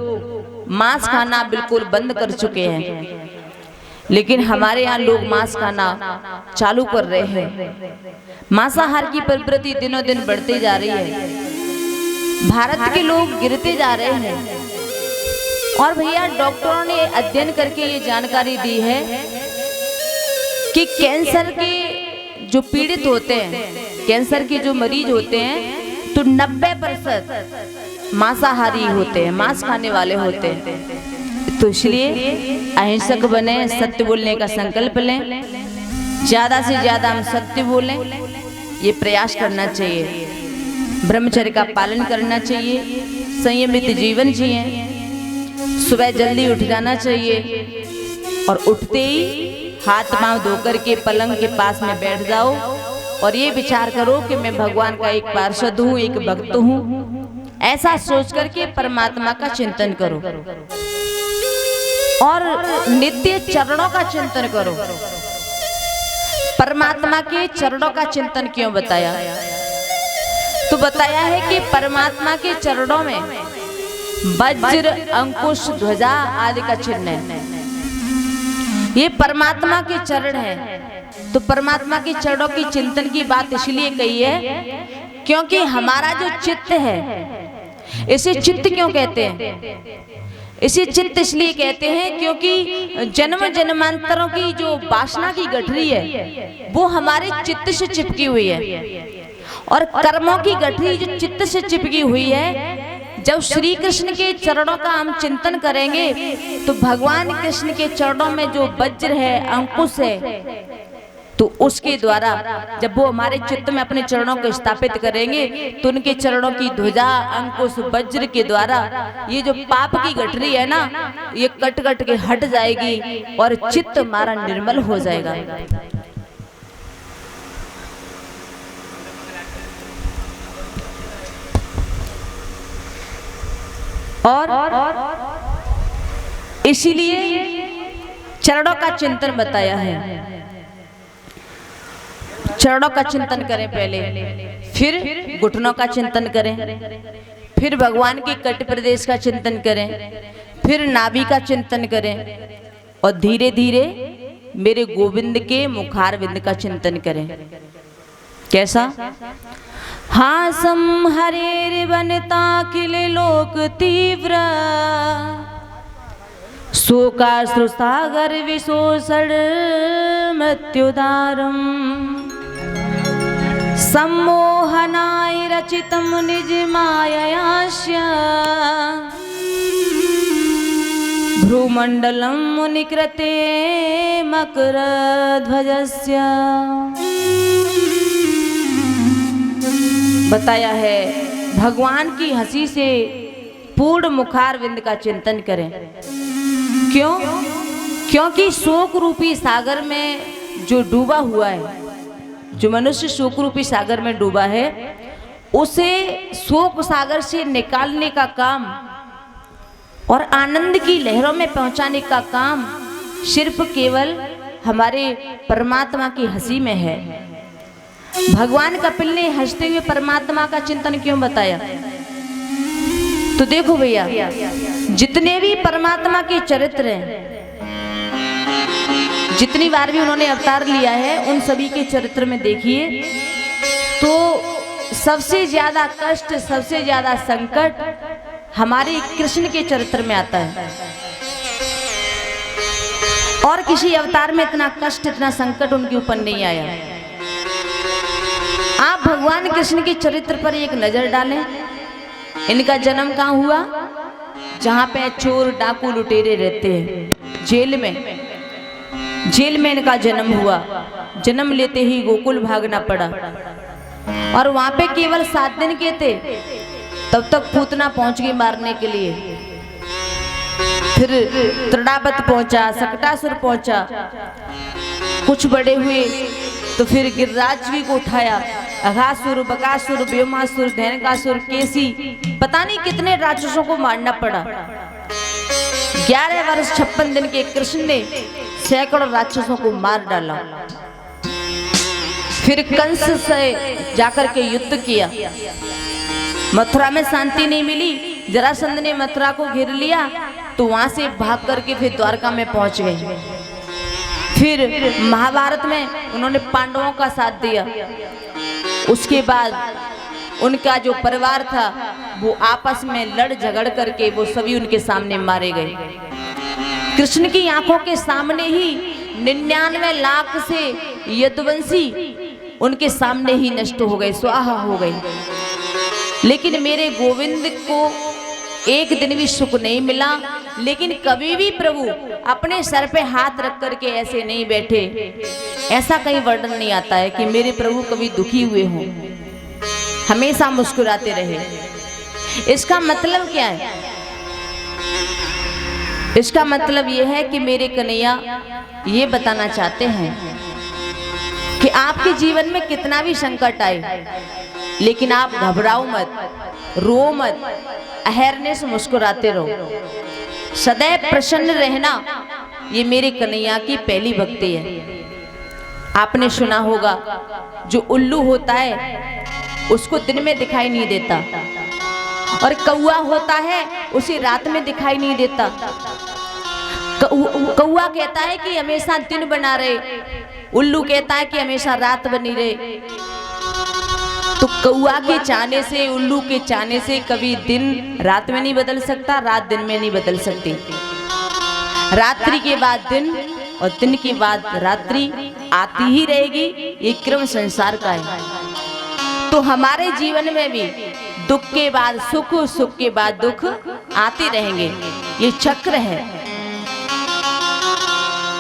मांस खाना बिल्कुल बंद कर चुके हैं, लेकिन हमारे यहाँ लोग मांस खाना चालू कर रहे हैं। मांसाहार की प्रवृत्ति दिनों दिन बढ़ती जा रही है। भारत के लोग गिरते जा रहे हैं। और भैया डॉक्टरों ने अध्ययन करके ये जानकारी दी है कि कैंसर के जो पीड़ित होते हैं, कैंसर के जो मरीज होते हैं, तो 90% मांसाहारी होते हैं, मांस खाने वाले होते हैं। तो इसलिए अहिंसक बने, सत्य बोलने का संकल्प लें, ज्यादा से ज्यादा हम सत्य बोलें, ये प्रयास करना चाहिए। ब्रह्मचर्य का पालन करना चाहिए, संयमित जीवन जिए, सुबह जल्दी उठ जाना चाहिए और उठते ही हाथ पांव धोकर के पलंग के पास में बैठ जाओ और ये विचार करो कि मैं भगवान का एक पार्षद हूँ, एक भक्त हूँ। ऐसा सोच करके परमात्मा का चिंतन करो और नित्य चरणों का चिंतन करो। परमात्मा के चरणों का चिंतन क्यों बताया? तो बताया है कि परमात्मा के चरणों में वज्र, अंकुश, ध्वजा आदि का चिन्ह है। ये परमात्मा के चरण है। तो परमात्मा के चरणों की चिंतन की बात इसलिए कही है क्योंकि हमारा जो चित्त है, इसे चित्त क्यों कहते हैं? इसे चित्त इसलिए कहते हैं क्योंकि जन्म जन्मांतरों की जो वासना की गठरी है वो हमारे चित्त से चिपकी हुई है, और कर्मों की गठरी जो चित्त से चिपकी हुई है, जब श्री कृष्ण के चरणों का हम चिंतन करेंगे तो भगवान कृष्ण के चरणों में जो वज्र है, अंकुश है, तो उसके द्वारा जब वो हमारे चित्त में अपने चरणों को स्थापित करेंगे तो उनके चरणों की ध्वजा, अंकुश, वज्र के द्वारा ये जो पाप की गठरी है ना, ये कट कट के हट जाएगी और चित्त हमारा निर्मल हो जाएगा। और इसीलिए चरणों का चिंतन बताया है। चरणों का चिंतन करें पहले, फिर घुटनों का चिंतन करें, फिर भगवान के कट प्रदेश का चिंतन करें, फिर नाभि का चिंतन करें, और धीरे धीरे मेरे गोविंद के मुखारविंद का चिंतन करें। कैसा? हासम हरेर वनिता किल लोक तीव्र, शोकाश्रु सागर विशोषण मृत्युदारम, सम्मोहनाय रचितम निज माययास्य, भ्रूमंडलम मुनिकृते मकर ध्वजस्य। बताया है भगवान की हंसी से पूर्ण मुखारविंद का चिंतन करें। क्यों? क्योंकि शोक रूपी सागर में जो डूबा हुआ है, जो मनुष्य शोक रूपी सागर में डूबा है, उसे शोक सागर से निकालने का काम और आनंद की लहरों में पहुंचाने का काम सिर्फ केवल हमारे परमात्मा की हंसी में है। भगवान कपिल ने हंसते हुए परमात्मा का चिंतन क्यों बताया? तो देखो भैया, जितने भी परमात्मा के चरित्र हैं, जितनी बार भी उन्होंने अवतार लिया है, उन सभी के चरित्र में देखिए तो सबसे ज्यादा कष्ट, सबसे ज्यादा संकट हमारे कृष्ण के चरित्र में आता है। और किसी अवतार में इतना कष्ट, इतना संकट उनके ऊपर नहीं आया। आप भगवान कृष्ण के चरित्र पर एक नजर डालें। इनका जन्म कहाँ हुआ? जहाँ पे चोर, डाकू, लुटेरे रहते हैं, जेल में। जेल में इनका जन्म हुआ। जन्म लेते ही गोकुल भागना पड़ा, और वहां पे केवल 7 दिन के थे, तब तक पूतना पहुंच गई मारने के लिए। फिर तृणावत पहुंचा, सकटासुर पहुंचा, कुछ बड़े हुए तो फिर गिरिराज भी को उठाया, अघासुर, बकासुर, व्योमासुर, धैनकासुर, केसी, पता नहीं कितने राक्षसों को मारना पड़ा। 11 वर्ष 56 दिन के कृष्ण ने सैकड़ों राक्षसों को मार डाला। फिर कंस से जाकर के युद्ध किया। मथुरा में शांति नहीं मिली, जरासंध ने मथुरा को घेर लिया, तो वहां से भाग करके फिर द्वारका में पहुंच गए। फिर महाभारत में उन्होंने पांडवों का साथ दिया। उसके बाद उनका जो परिवार था वो आपस में लड़ झगड़ करके वो सभी उनके सामने मारे गए। कृष्ण की आंखों के सामने ही 99 लाख से यदुवंशी उनके सामने ही नष्ट हो गए, स्वाहा हो गए। लेकिन मेरे गोविंद को एक दिन भी सुख नहीं मिला। लेकिन कभी भी प्रभु अपने सर पे हाथ रख करके ऐसे नहीं बैठे। ऐसा कहीं वर्णन नहीं आता है कि मेरे प्रभु कभी दुखी हुए हों, हमेशा मुस्कुराते रहे। इसका मतलब क्या है? इसका मतलब यह है कि मेरे कन्हैया ये बताना चाहते हैं कि आपके जीवन में कितना भी संकट आए, लेकिन आप घबराओ मत, रो मत, अहरने से मुस्कुराते रहो। सदैव प्रसन्न रहना ये मेरे कन्हैया की पहली भक्ति है। आपने सुना होगा जो उल्लू होता है उसको दिन में दिखाई नहीं देता, और कौआ होता है उसे रात में दिखाई नहीं देता। कौआ कहता है कि हमेशा दिन बना रहे, उल्लू कहता है कि हमेशा रात बनी रहे। तो कौआ के चाहने से, उल्लू के चाहने से कभी दिन रात में नहीं बदल सकता, रात दिन में नहीं बदल सकती। रात्रि के बाद दिन और दिन के बाद रात्रि आती ही रहेगी, ये क्रम संसार का है। तो हमारे जीवन में भी दुख के बाद सुख, सुख के बाद दुख आते रहेंगे, ये चक्र है।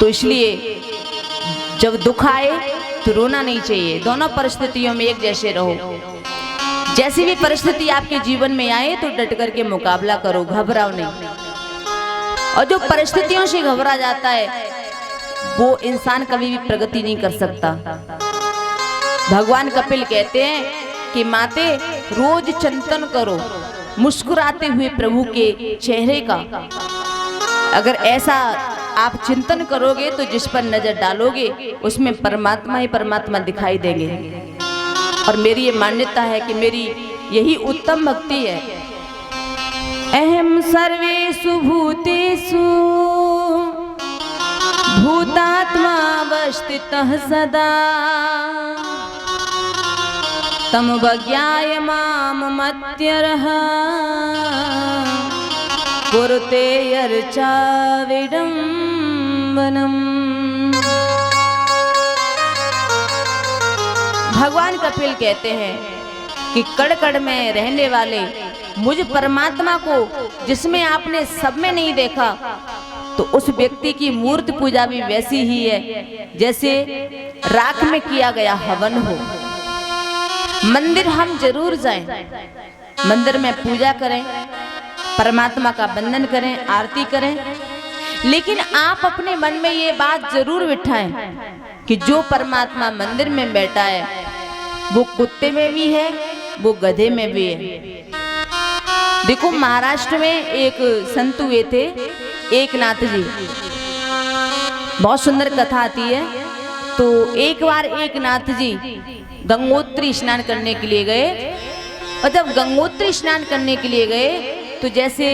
तो इसलिए जब दुख आए तो रोना नहीं चाहिए, दोनों परिस्थितियों में एक जैसे रहो। जैसी भी परिस्थिति आपके जीवन में आए तो डट करके मुकाबला करो, घबराओ नहीं। और जो परिस्थितियों से घबरा जाता है वो इंसान कभी भी प्रगति नहीं कर सकता। भगवान कपिल कहते हैं कि माते रोज चिंतन करो मुस्कुराते हुए प्रभु के चेहरे का। अगर ऐसा आप चिंतन करोगे तो जिस पर नजर डालोगे उसमें परमात्मा ही परमात्मा दिखाई देंगे। और मेरी ये मान्यता है कि मेरी यही उत्तम भक्ति है। अहम सर्वेषु भूतेषु भूतात्मावस्थितः सदा तमवज्ञाय माममत्यर्ह कुरुते यर्चा विडम्बनम्। भगवान कपिल कहते हैं कि कण कण में रहने वाले मुझ परमात्मा को जिसमें आपने सब में नहीं देखा, तो उस व्यक्ति की मूर्ति पूजा भी वैसी ही है जैसे राख में किया गया हवन हो। मंदिर हम जरूर जाएं, मंदिर में पूजा करें, परमात्मा का वंदन करें, आरती करें, लेकिन आप अपने मन में ये बात जरूर बिठाएं कि जो परमात्मा मंदिर में बैठा है वो कुत्ते में भी है, वो गधे में भी है। देखो महाराष्ट्र में एक संत हुए थे, एकनाथ जी, बहुत सुंदर कथा आती है। तो एक बार एकनाथ जी गंगोत्री स्नान करने के लिए गए, और जब गंगोत्री स्नान करने के लिए गए तो जैसे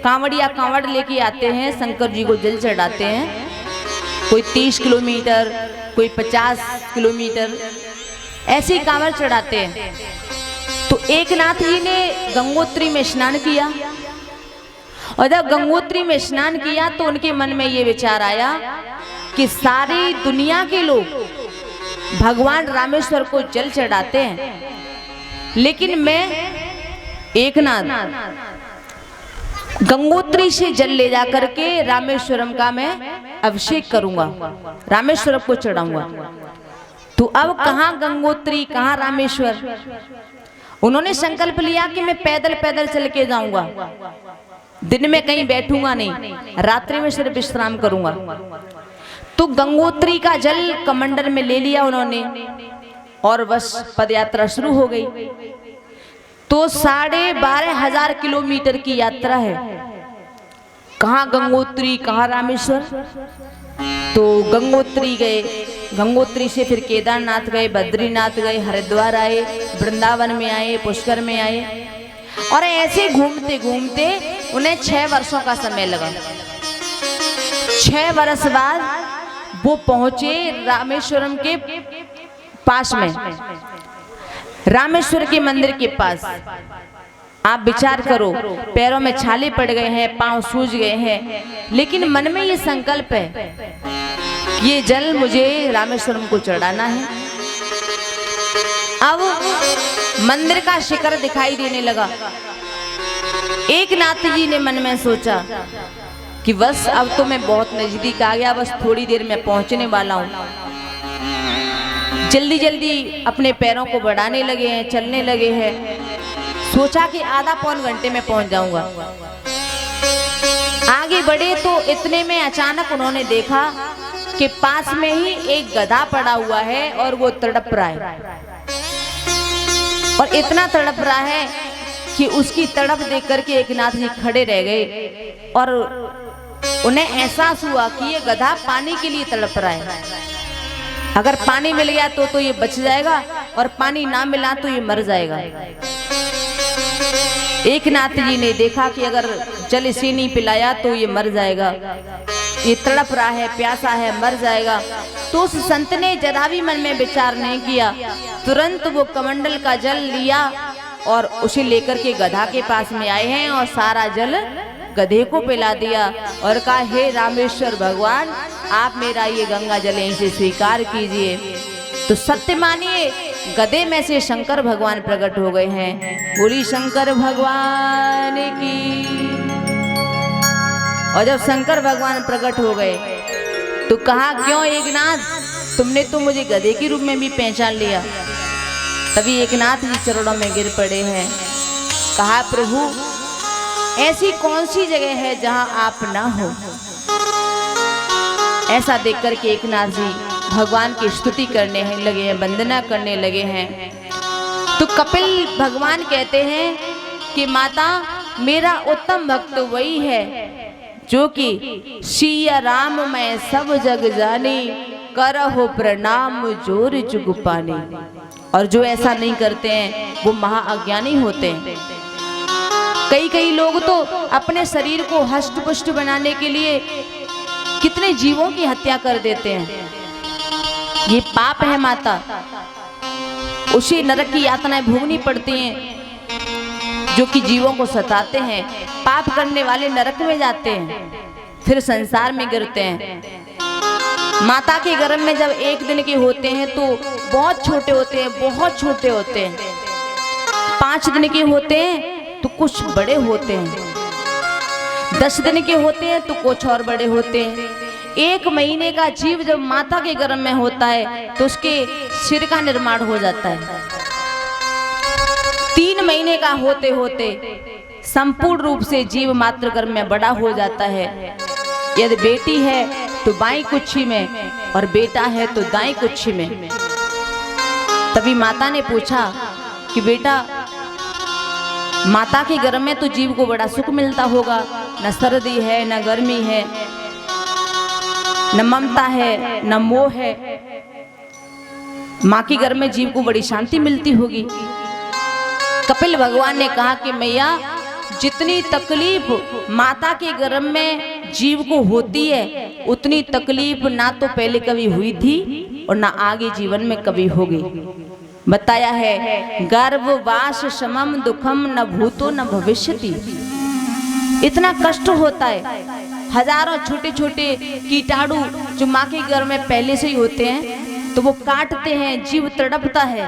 कांवड़िया कांवड़ लेके आते हैं, शंकर जी को जल चढ़ाते हैं, कोई 30 किलोमीटर, कोई 50 किलोमीटर ऐसे ही कांवड़ चढ़ाते हैं। तो एकनाथ जी ने गंगोत्री में स्नान किया, और जब गंगोत्री में स्नान किया तो उनके मन में ये विचार आया कि सारी दुनिया के लोग भगवान रामेश्वर को जल चढ़ाते हैं, लेकिन मैं एकनाथ गंगोत्री से जल ले जा करके रामेश्वरम का मैं अभिषेक करूंगा, रामेश्वरम को चढ़ाऊंगा। तो अब कहाँ गंगोत्री, कहाँ रामेश्वर? उन्होंने संकल्प लिया कि मैं पैदल पैदल चल के जाऊंगा, दिन में कहीं बैठूंगा नहीं, रात्रि में सिर्फ विश्राम करूंगा। तो गंगोत्री का जल कमंडल में ले लिया उन्होंने, और बस पदयात्रा शुरू हो गई। तो 12,500 किलोमीटर की यात्रा है, कहाँ गंगोत्री, कहाँ रामेश्वर। तो गंगोत्री गए, गंगोत्री से फिर केदारनाथ गए, बद्रीनाथ गए, हरिद्वार आए, वृंदावन में आए, पुष्कर में आए, और ऐसे घूमते घूमते उन्हें 6 वर्षों का समय लगा। 6 वर्ष बाद वो पहुंचे रामेश्वरम के पास में, रामेश्वर के मंदिर के पास। आप विचार करो, पैरों में छाले पड़ गए हैं, पांव सूज गए हैं, लेकिन मन में ये संकल्प है ये जल मुझे रामेश्वरम को चढ़ाना है। अब मंदिर का शिखर दिखाई देने लगा। एकनाथ जी ने मन में सोचा कि बस अब तो मैं बहुत नजदीक आ गया, बस थोड़ी देर में पहुंचने वाला हूं। जल्दी जल्दी अपने पैरों को बढ़ाने लगे हैं, चलने लगे हैं। सोचा कि आधा पौन घंटे में पहुंच जाऊंगा। आगे बढ़े तो इतने में अचानक उन्होंने देखा कि पास में ही एक गधा पड़ा हुआ है और वो तड़प रहा है, और इतना तड़प रहा है कि उसकी तड़प देख करके एकनाथ जी खड़े रह गए, और उन्हें एहसास हुआ कि ये गधा पानी के लिए तड़प रहा है। अगर पानी मिल गया तो ये बच जाएगा, और पानी ना मिला तो ये मर जाएगा। एक नाथ जी ने देखा कि अगर जल इसे नहीं पिलाया तो ये मर जाएगा, ये तड़प रहा है, प्यासा है, मर जाएगा। तो उस संत ने जरा भी मन में विचार नहीं किया, तुरंत वो कमंडल का जल लिया और उसे लेकर के गधा के पास में आए हैं और सारा जल गधे को पिला दिया और कहा, हे रामेश्वर भगवान, आप मेरा ये गंगा जल यहीं से स्वीकार कीजिए। तो सत्य मानिए, गधे में से शंकर भगवान प्रकट हो गए हैं। बोली शंकर भगवान की। और जब शंकर भगवान प्रकट हो गए तो कहा, क्यों एकनाथ, तुमने तो मुझे गधे के रूप में भी पहचान लिया। तभी एकनाथ जी चरणों में गिर पड़े हैं। कहा, प्रभु ऐसी कौन सी जगह है जहां आप ना हो। ऐसा देखकर के एकनाथ जी भगवान की स्तुति करने लगे हैं, वंदना करने लगे हैं। तो कपिल भगवान कहते हैं कि माता, मेरा उत्तम भक्त वही है जो कि सिया राम मैं सब जग जानी, करहो प्रणाम जोर जुग पानी। और जो ऐसा नहीं करते हैं वो महाअज्ञानी होते हैं। कई लोग तो अपने शरीर को हष्ट पुष्ट बनाने के लिए कितने जीवों की हत्या कर देते हैं। ये पाप है माता, उसी नरक की यातनाएं भोगनी पड़ती हैं जो कि जीवों को सताते हैं। पाप करने वाले नरक में जाते हैं, फिर संसार में गिरते हैं। माता के गर्भ में जब एक दिन के होते हैं तो बहुत छोटे होते हैं, बहुत छोटे होते हैं। 5 दिन के होते हैं तो कुछ बड़े होते हैं, 10 दिन के होते हैं तो कुछ और बड़े होते हैं। 1 महीने का जीव जब माता के गर्भ में होता है तो उसके सिर का निर्माण हो जाता है। 3 महीने का होते होते संपूर्ण रूप से जीव मातृ गर्भ में बड़ा हो जाता है। यदि बेटी है तो बाईं कुक्षी में और बेटा है तो दाईं कुक्षी में। तभी माता ने पूछा कि बेटा, माता के गर्भ में तो जीव को बड़ा सुख मिलता होगा, न सर्दी है, न गर्मी है, न ममता है, न मोह है। माँ के गर्भ में जीव को बड़ी शांति मिलती होगी। कपिल भगवान ने कहा कि मैया, जितनी तकलीफ माता के गर्भ में जीव को होती है उतनी तकलीफ ना तो पहले कभी हुई थी और ना आगे जीवन में कभी होगी। बताया है, गर्भवास समम दुखम न भूतो न भविष्यति। इतना कष्ट होता है। हजारों छोटे छोटे कीटाणु जो माँ के गर्भ में पहले से ही होते हैं तो वो काटते हैं, जीव तड़पता है।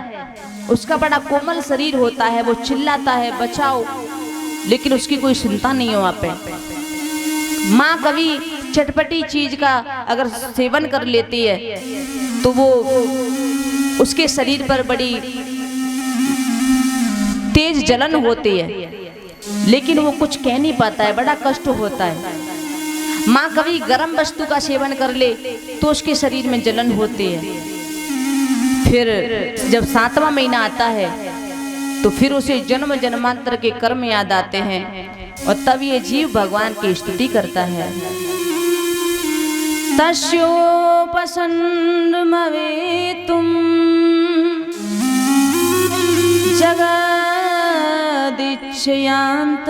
उसका बड़ा कोमल शरीर होता है, वो चिल्लाता है बचाओ, लेकिन उसकी कोई सुनता नहीं है वहाँ पे। माँ कभी चटपटी चीज का अगर सेवन कर लेती है तो वो उसके शरीर पर बड़ी तेज जलन होती है, लेकिन वो कुछ कह नहीं पाता है, बड़ा कष्ट होता है। माँ कभी गर्म वस्तु का सेवन कर ले तो उसके शरीर में जलन होती है। फिर जब 7वां महीना आता है तो फिर उसे जन्म जन्मांतर के कर्म याद आते हैं और तब ये जीव भगवान की स्तुति करता है। तस्योपसन्न मवे तुम जगदिच्छयांत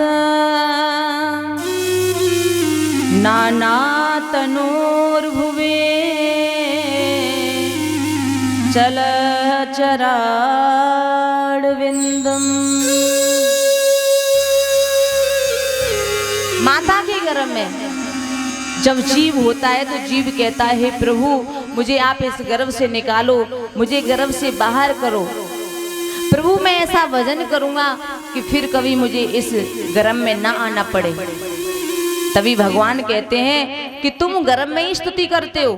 नानातनोर्भुवे चलचराडविंदम। माता के गर्भ में जब जीव होता है तो जीव कहता है, प्रभु मुझे आप इस गर्भ से निकालो, मुझे गर्भ से बाहर करो। प्रभु मैं ऐसा भजन करूंगा कि फिर कभी मुझे इस गर्भ में ना आना पड़े। तभी भगवान कहते हैं कि तुम गर्भ में ही स्तुति करते हो,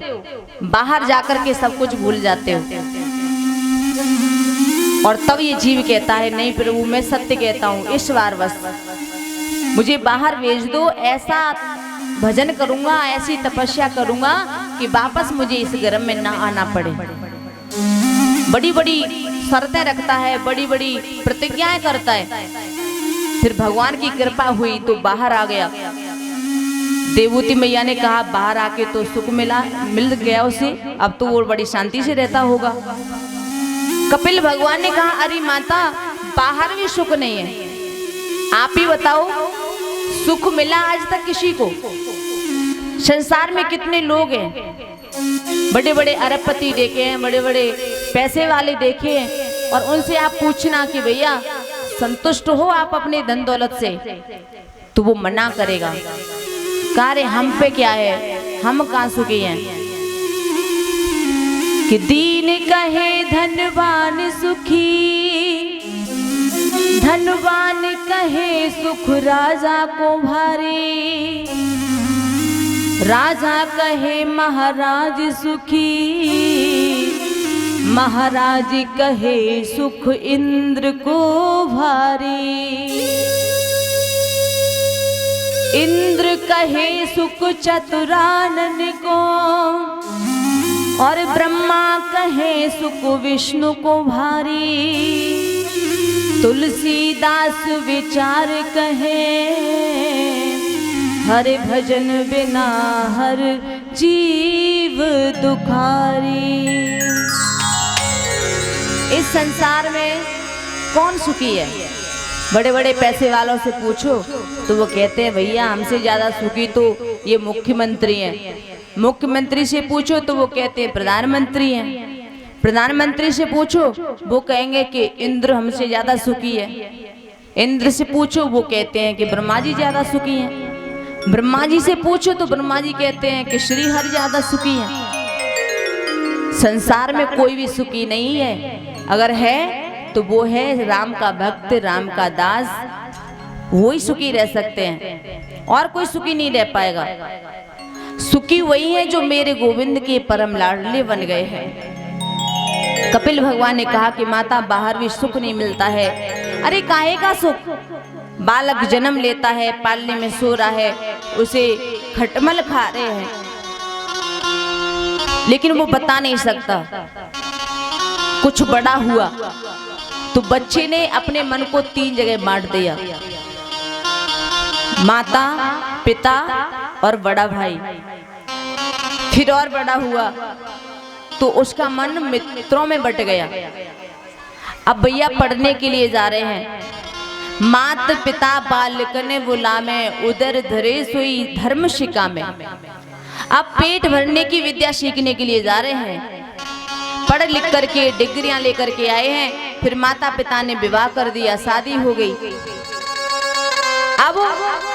बाहर जाकर के सब कुछ भूल जाते हो। और तब ये जीव कहता है, नहीं प्रभु मैं सत्य कहता हूँ, इस बार बस मुझे बाहर भेज दो, ऐसा भजन करूंगा, ऐसी तपस्या करूंगा कि वापस मुझे इस गर्भ में ना आना पड़े। बड़ी बड़ी शर्तें रखता है, बड़ी बड़ी प्रतिज्ञाएं करता है। फिर भगवान की कृपा हुई तो बाहर आ गया। देवूती मैया ने कहा बाहर आके तो सुख मिल गया उसे, अब तो वो बड़ी शांति से रहता होगा। कपिल भगवान ने कहा अरे माता बाहर भी सुख नहीं है, आप ही बताओ, सुख मिला आज तक किसी को? संसार में कितने लोग हैं, बड़े बड़े अरबपति देखे हैं, बड़े बड़े पैसे वाले देखे हैं, और उनसे आप पूछना कि भैया संतुष्ट हो आप अपने धन दौलत से, तो वो मना करेगा। कार्य हम पे क्या है, हम कहाँ सुखी हैं। कि दीन कहे धनवान सुखी, धनवान कहे सुख राजा को भारी, राजा कहे महाराज सुखी, महाराज कहे सुख इंद्र को भारी, इंद्र कहे सुख चतुरानन को, और ब्रह्मा कहे सुख विष्णु को भारी, तुलसीदास विचार कहे हरि भजन बिना हर जीव दुखारी। इस संसार में कौन सुखी है? बड़े बड़े पैसे वालों से पूछो तो वो कहते हैं भैया हमसे ज्यादा सुखी तो ये मुख्यमंत्री हैं। मुख्यमंत्री से पूछो तो वो कहते हैं प्रधानमंत्री हैं। प्रधानमंत्री से पूछो वो कहेंगे कि इंद्र हमसे ज्यादा सुखी है। इंद्र से पूछो वो कहते हैं कि ब्रह्मा जी ज्यादा सुखी हैं। ब्रह्मा जी से पूछो तो ब्रह्मा जी कहते हैं कि श्री हरि ज्यादा सुखी हैं। संसार में कोई भी सुखी नहीं है, अगर है तो वो है राम का भक्त, राम का दास, वो ही सुखी रह सकते हैं और कोई सुखी नहीं रह पाएगा। सुखी वही है जो मेरे गोविंद के परम लाडले बन गए हैं। कपिल भगवान ने कहा कि माता बाहर भी सुख नहीं मिलता है। अरे काहे का सुख? बालक जन्म लेता है, पालने में सो रहा है, उसे खटमल खा रहे हैं, लेकिन वो बता नहीं सकता। कुछ बड़ा हुआ तो बच्चे ने अपने मन को 3 जगह बांट दिया, माता, पिता और बड़ा भाई। फिर और बड़ा हुआ तो उसका मन मित्रों में बट गया। अब भैया पढ़ने के लिए जा रहे हैं, मात पिता बालक ने बुलामे, उदर धरे सोई धर्म शिका में। अब पेट भरने की विद्या सीखने के लिए जा रहे हैं, पढ़ लिख करके डिग्रियां लेकर के आए हैं। फिर माता पिता ने विवाह कर दिया, शादी हो गई। अब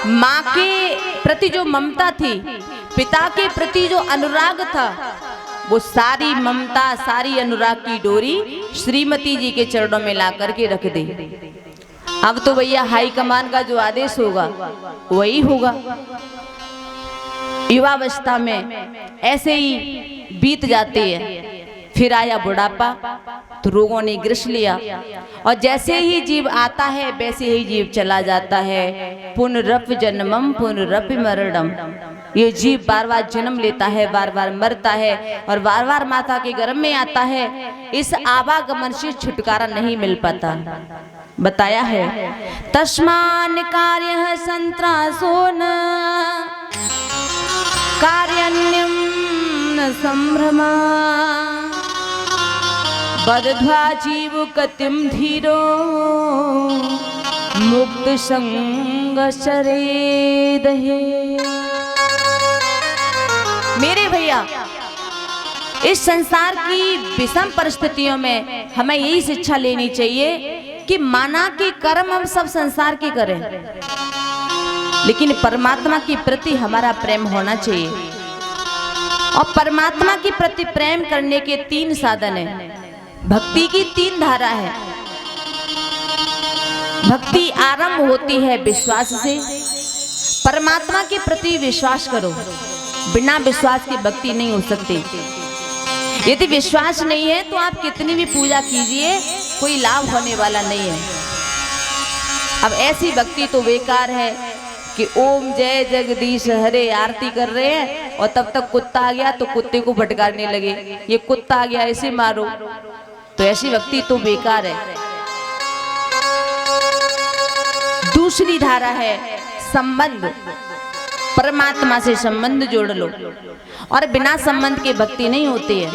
माँ के प्रति जो ममता थी, पिता के प्रति जो अनुराग था, वो सारी ममता, सारी अनुराग की डोरी श्रीमती जी के चरणों में ला करके रख दी। अब तो भैया हाई कमान का जो आदेश होगा वही होगा। युवावस्था में ऐसे ही बीत जाती है। फिर आया बुढ़ापा तो रोगों ने ग्रस लिया, और जैसे ही जीव आता है वैसे ही जीव चला जाता है। पुनरपि जन्मम पुनरपि मरणम। ये जीव बार बार जन्म लेता है, बार बार मरता है और बार बार माता के गर्भ में आता है। इस आवागमन से छुटकारा नहीं मिल पाता। बताया है तस्मान कार्य संत्रासो न कार्यन्यम न संभ्रमा, बद्ध्वा जीव गतिम धीरो मुक्त संग चरेदहे। मेरे भैया, इस संसार की विषम परिस्थितियों में हमें यही शिक्षा लेनी चाहिए कि माना कि कर्म हम सब संसार के करें, लेकिन परमात्मा के प्रति हमारा प्रेम होना चाहिए। और परमात्मा के प्रति प्रेम करने के 3 साधन हैं। भक्ति की 3 धारा है। भक्ति आरंभ होती है विश्वास से। परमात्मा के प्रति विश्वास करो, बिना विश्वास की भक्ति नहीं हो सकती। यदि विश्वास नहीं है तो आप कितनी भी पूजा कीजिए, कोई लाभ होने वाला नहीं है। अब ऐसी भक्ति तो बेकार है कि ओम जय जगदीश हरे आरती कर रहे हैं और तब तक कुत्ता आ गया तो कुत्ते को फटकारने लगे, ये कुत्ता आ गया ऐसे मारो, तो ऐसी भक्ति तो बेकार है। दूसरी धारा है संबंध। परमात्मा से संबंध जोड़ लो, और बिना संबंध के भक्ति नहीं होती है।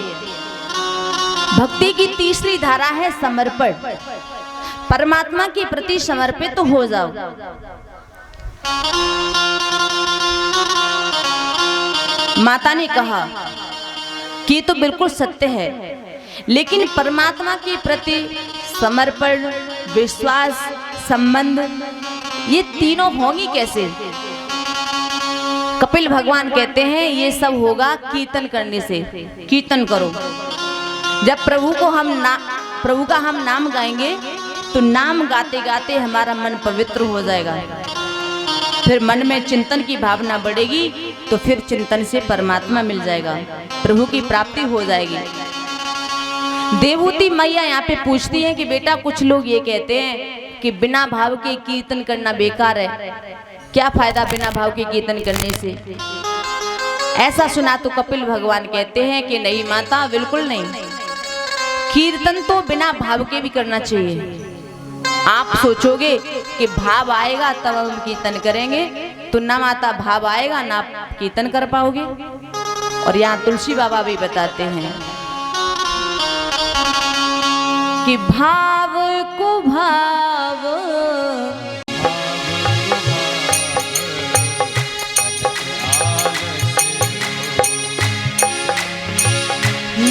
भक्ति की तीसरी धारा है समर्पण। परमात्मा के प्रति समर्पित हो जाओ। माता ने कहा कि तो बिल्कुल सत्य है, लेकिन परमात्मा के प्रति समर्पण, विश्वास, संबंध ये तीनों होंगी कैसे? कपिल भगवान कहते हैं ये सब होगा कीर्तन करने से। कीर्तन करो। जब प्रभु का हम नाम गाएंगे तो नाम गाते गाते हमारा मन पवित्र हो जाएगा। फिर मन में चिंतन की भावना बढ़ेगी तो फिर चिंतन से परमात्मा मिल जाएगा, प्रभु की प्राप्ति हो जाएगी। देवहूति मैया यहाँ पे पूछती हैं कि बेटा कुछ लोग ये कहते हैं कि बिना भाव के कीर्तन करना बेकार है, क्या फायदा बिना भाव के कीर्तन करने से? ऐसा सुना तो कपिल भगवान कहते हैं कि नहीं माता, बिल्कुल नहीं। कीर्तन तो बिना भाव के भी करना चाहिए। आप सोचोगे कि भाव आएगा तब हम कीर्तन करेंगे, तो ना माता भाव आएगा ना आप कीर्तन कर पाओगे। और यहाँ तुलसी बाबा भी बताते हैं कि भाव को भाव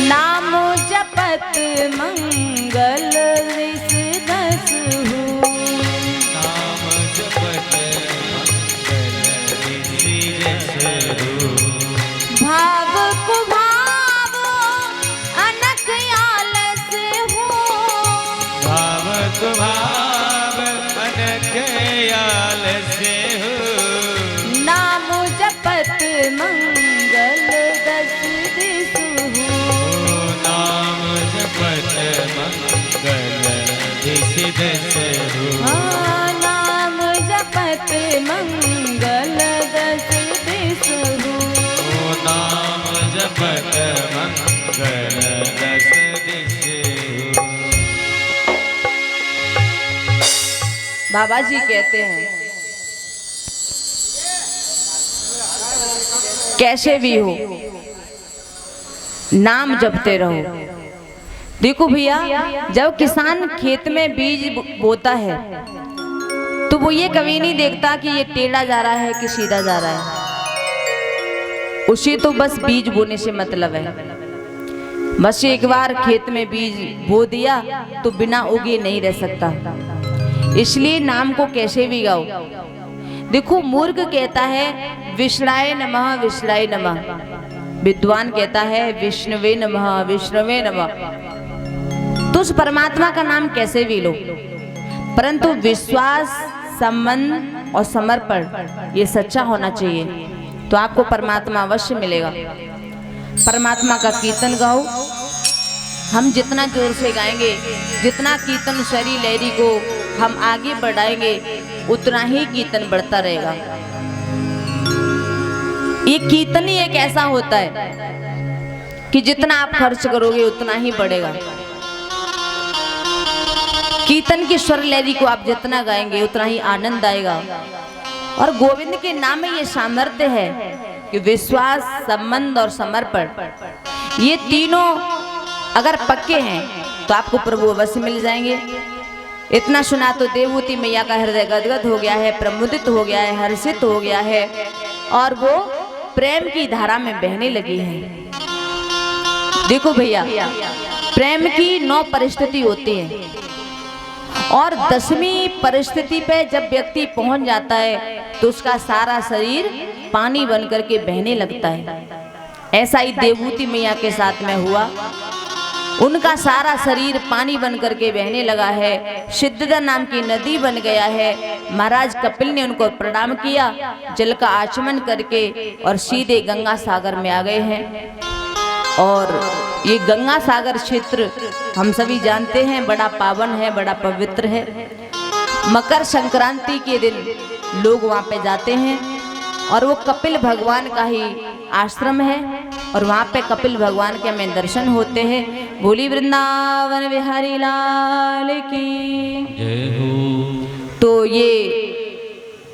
नाम जपत मंगल रिस दस हो। नाम जपत मंगल रिस दस हो। भाव को भाव अनक आलस हो। भाव को भाव अनक आलस हो। नाम जपत मंगल दस दिस हो। नाम जपत मंगल रिस दस हो। नाम जपत मंगल दस दिस हो। नाम जपत मंगल दस दिस हो। बाबा जी कहते हैं कैसे भी हो नाम जपते रहो। देखो भैया, जब किसान खेत में बीज बोता है तो वो ये कभी नहीं देखता कि ये टेढ़ा जा रहा है कि सीधा जा रहा है। उसे तो बस बीज बोने से मतलब है। बस एक बार खेत में बीज बो दिया तो बिना उगे नहीं रह सकता। इसलिए नाम को कैसे भी गाओ। देखो, मूर्ख कहता है विष्णाय नमः विष्णाय नमः, विद्वान कहता है विष्णुवे नमः विष्णुवे नमः। तो उस परमात्मा का नाम कैसे भी लो, परंतु विश्वास, संबंध और समर्पण ये सच्चा होना चाहिए, तो आपको परमात्मा अवश्य मिलेगा। परमात्मा का कीर्तन गाओ। हम जितना जोर से गाएंगे, जितना कीर्तन शरीर लहरी को हम आगे बढ़ाएंगे, उतना ही कीर्तन बढ़ता रहेगा। ये कीर्तन ही एक ऐसा होता है कि जितना आप खर्च करोगे उतना ही बढ़ेगा। कीर्तन की स्वर लहरी को आप जितना गाएंगे उतना ही आनंद आएगा। और गोविंद के नाम में ये सामर्थ्य है कि विश्वास, संबंध और समर्पण ये तीनों अगर पक्के हैं तो आपको प्रभु अवश्य मिल जाएंगे। इतना सुना तो देवहूति मैया का हृदय गदगद हो गया है, प्रमुदित हो गया है, हर्षित हो गया है और वो प्रेम की धारा में बहने लगी है। देखो भैया, प्रेम की 9 परिस्थिति होती है और 10वीं परिस्थिति पे जब व्यक्ति पहुंच जाता है तो उसका सारा शरीर पानी बन करके बहने लगता है। ऐसा ही देवहूति मैया के साथ में हुआ। उनका सारा शरीर पानी बन करके बहने लगा है, सिद्धदा नाम की नदी बन गया है। महाराज कपिल ने उनको प्रणाम किया, जल का आचमन करके और सीधे गंगा सागर में आ गए हैं। और ये गंगा सागर क्षेत्र हम सभी जानते हैं बड़ा पावन है, बड़ा पवित्र है। मकर संक्रांति के दिन लोग वहाँ पे जाते हैं और वो कपिल भगवान का ही आश्रम है और वहाँ पे कपिल भगवान के हमें दर्शन होते हैं। बोली वृंदावन बिहारी लाल की जय हो। तो ये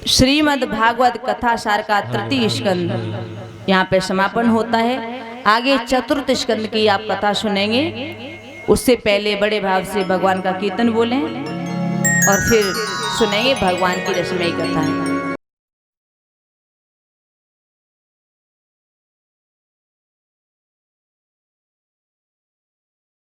श्रीमद् भागवत कथा सार का 3 स्कंद यहाँ पे समापन होता है। आगे 4 स्कंद की आप कथा सुनेंगे। उससे पहले बड़े भाव से भगवान का कीर्तन बोलें। और फिर सुनेंगे भगवान की रसमयी कथाएं।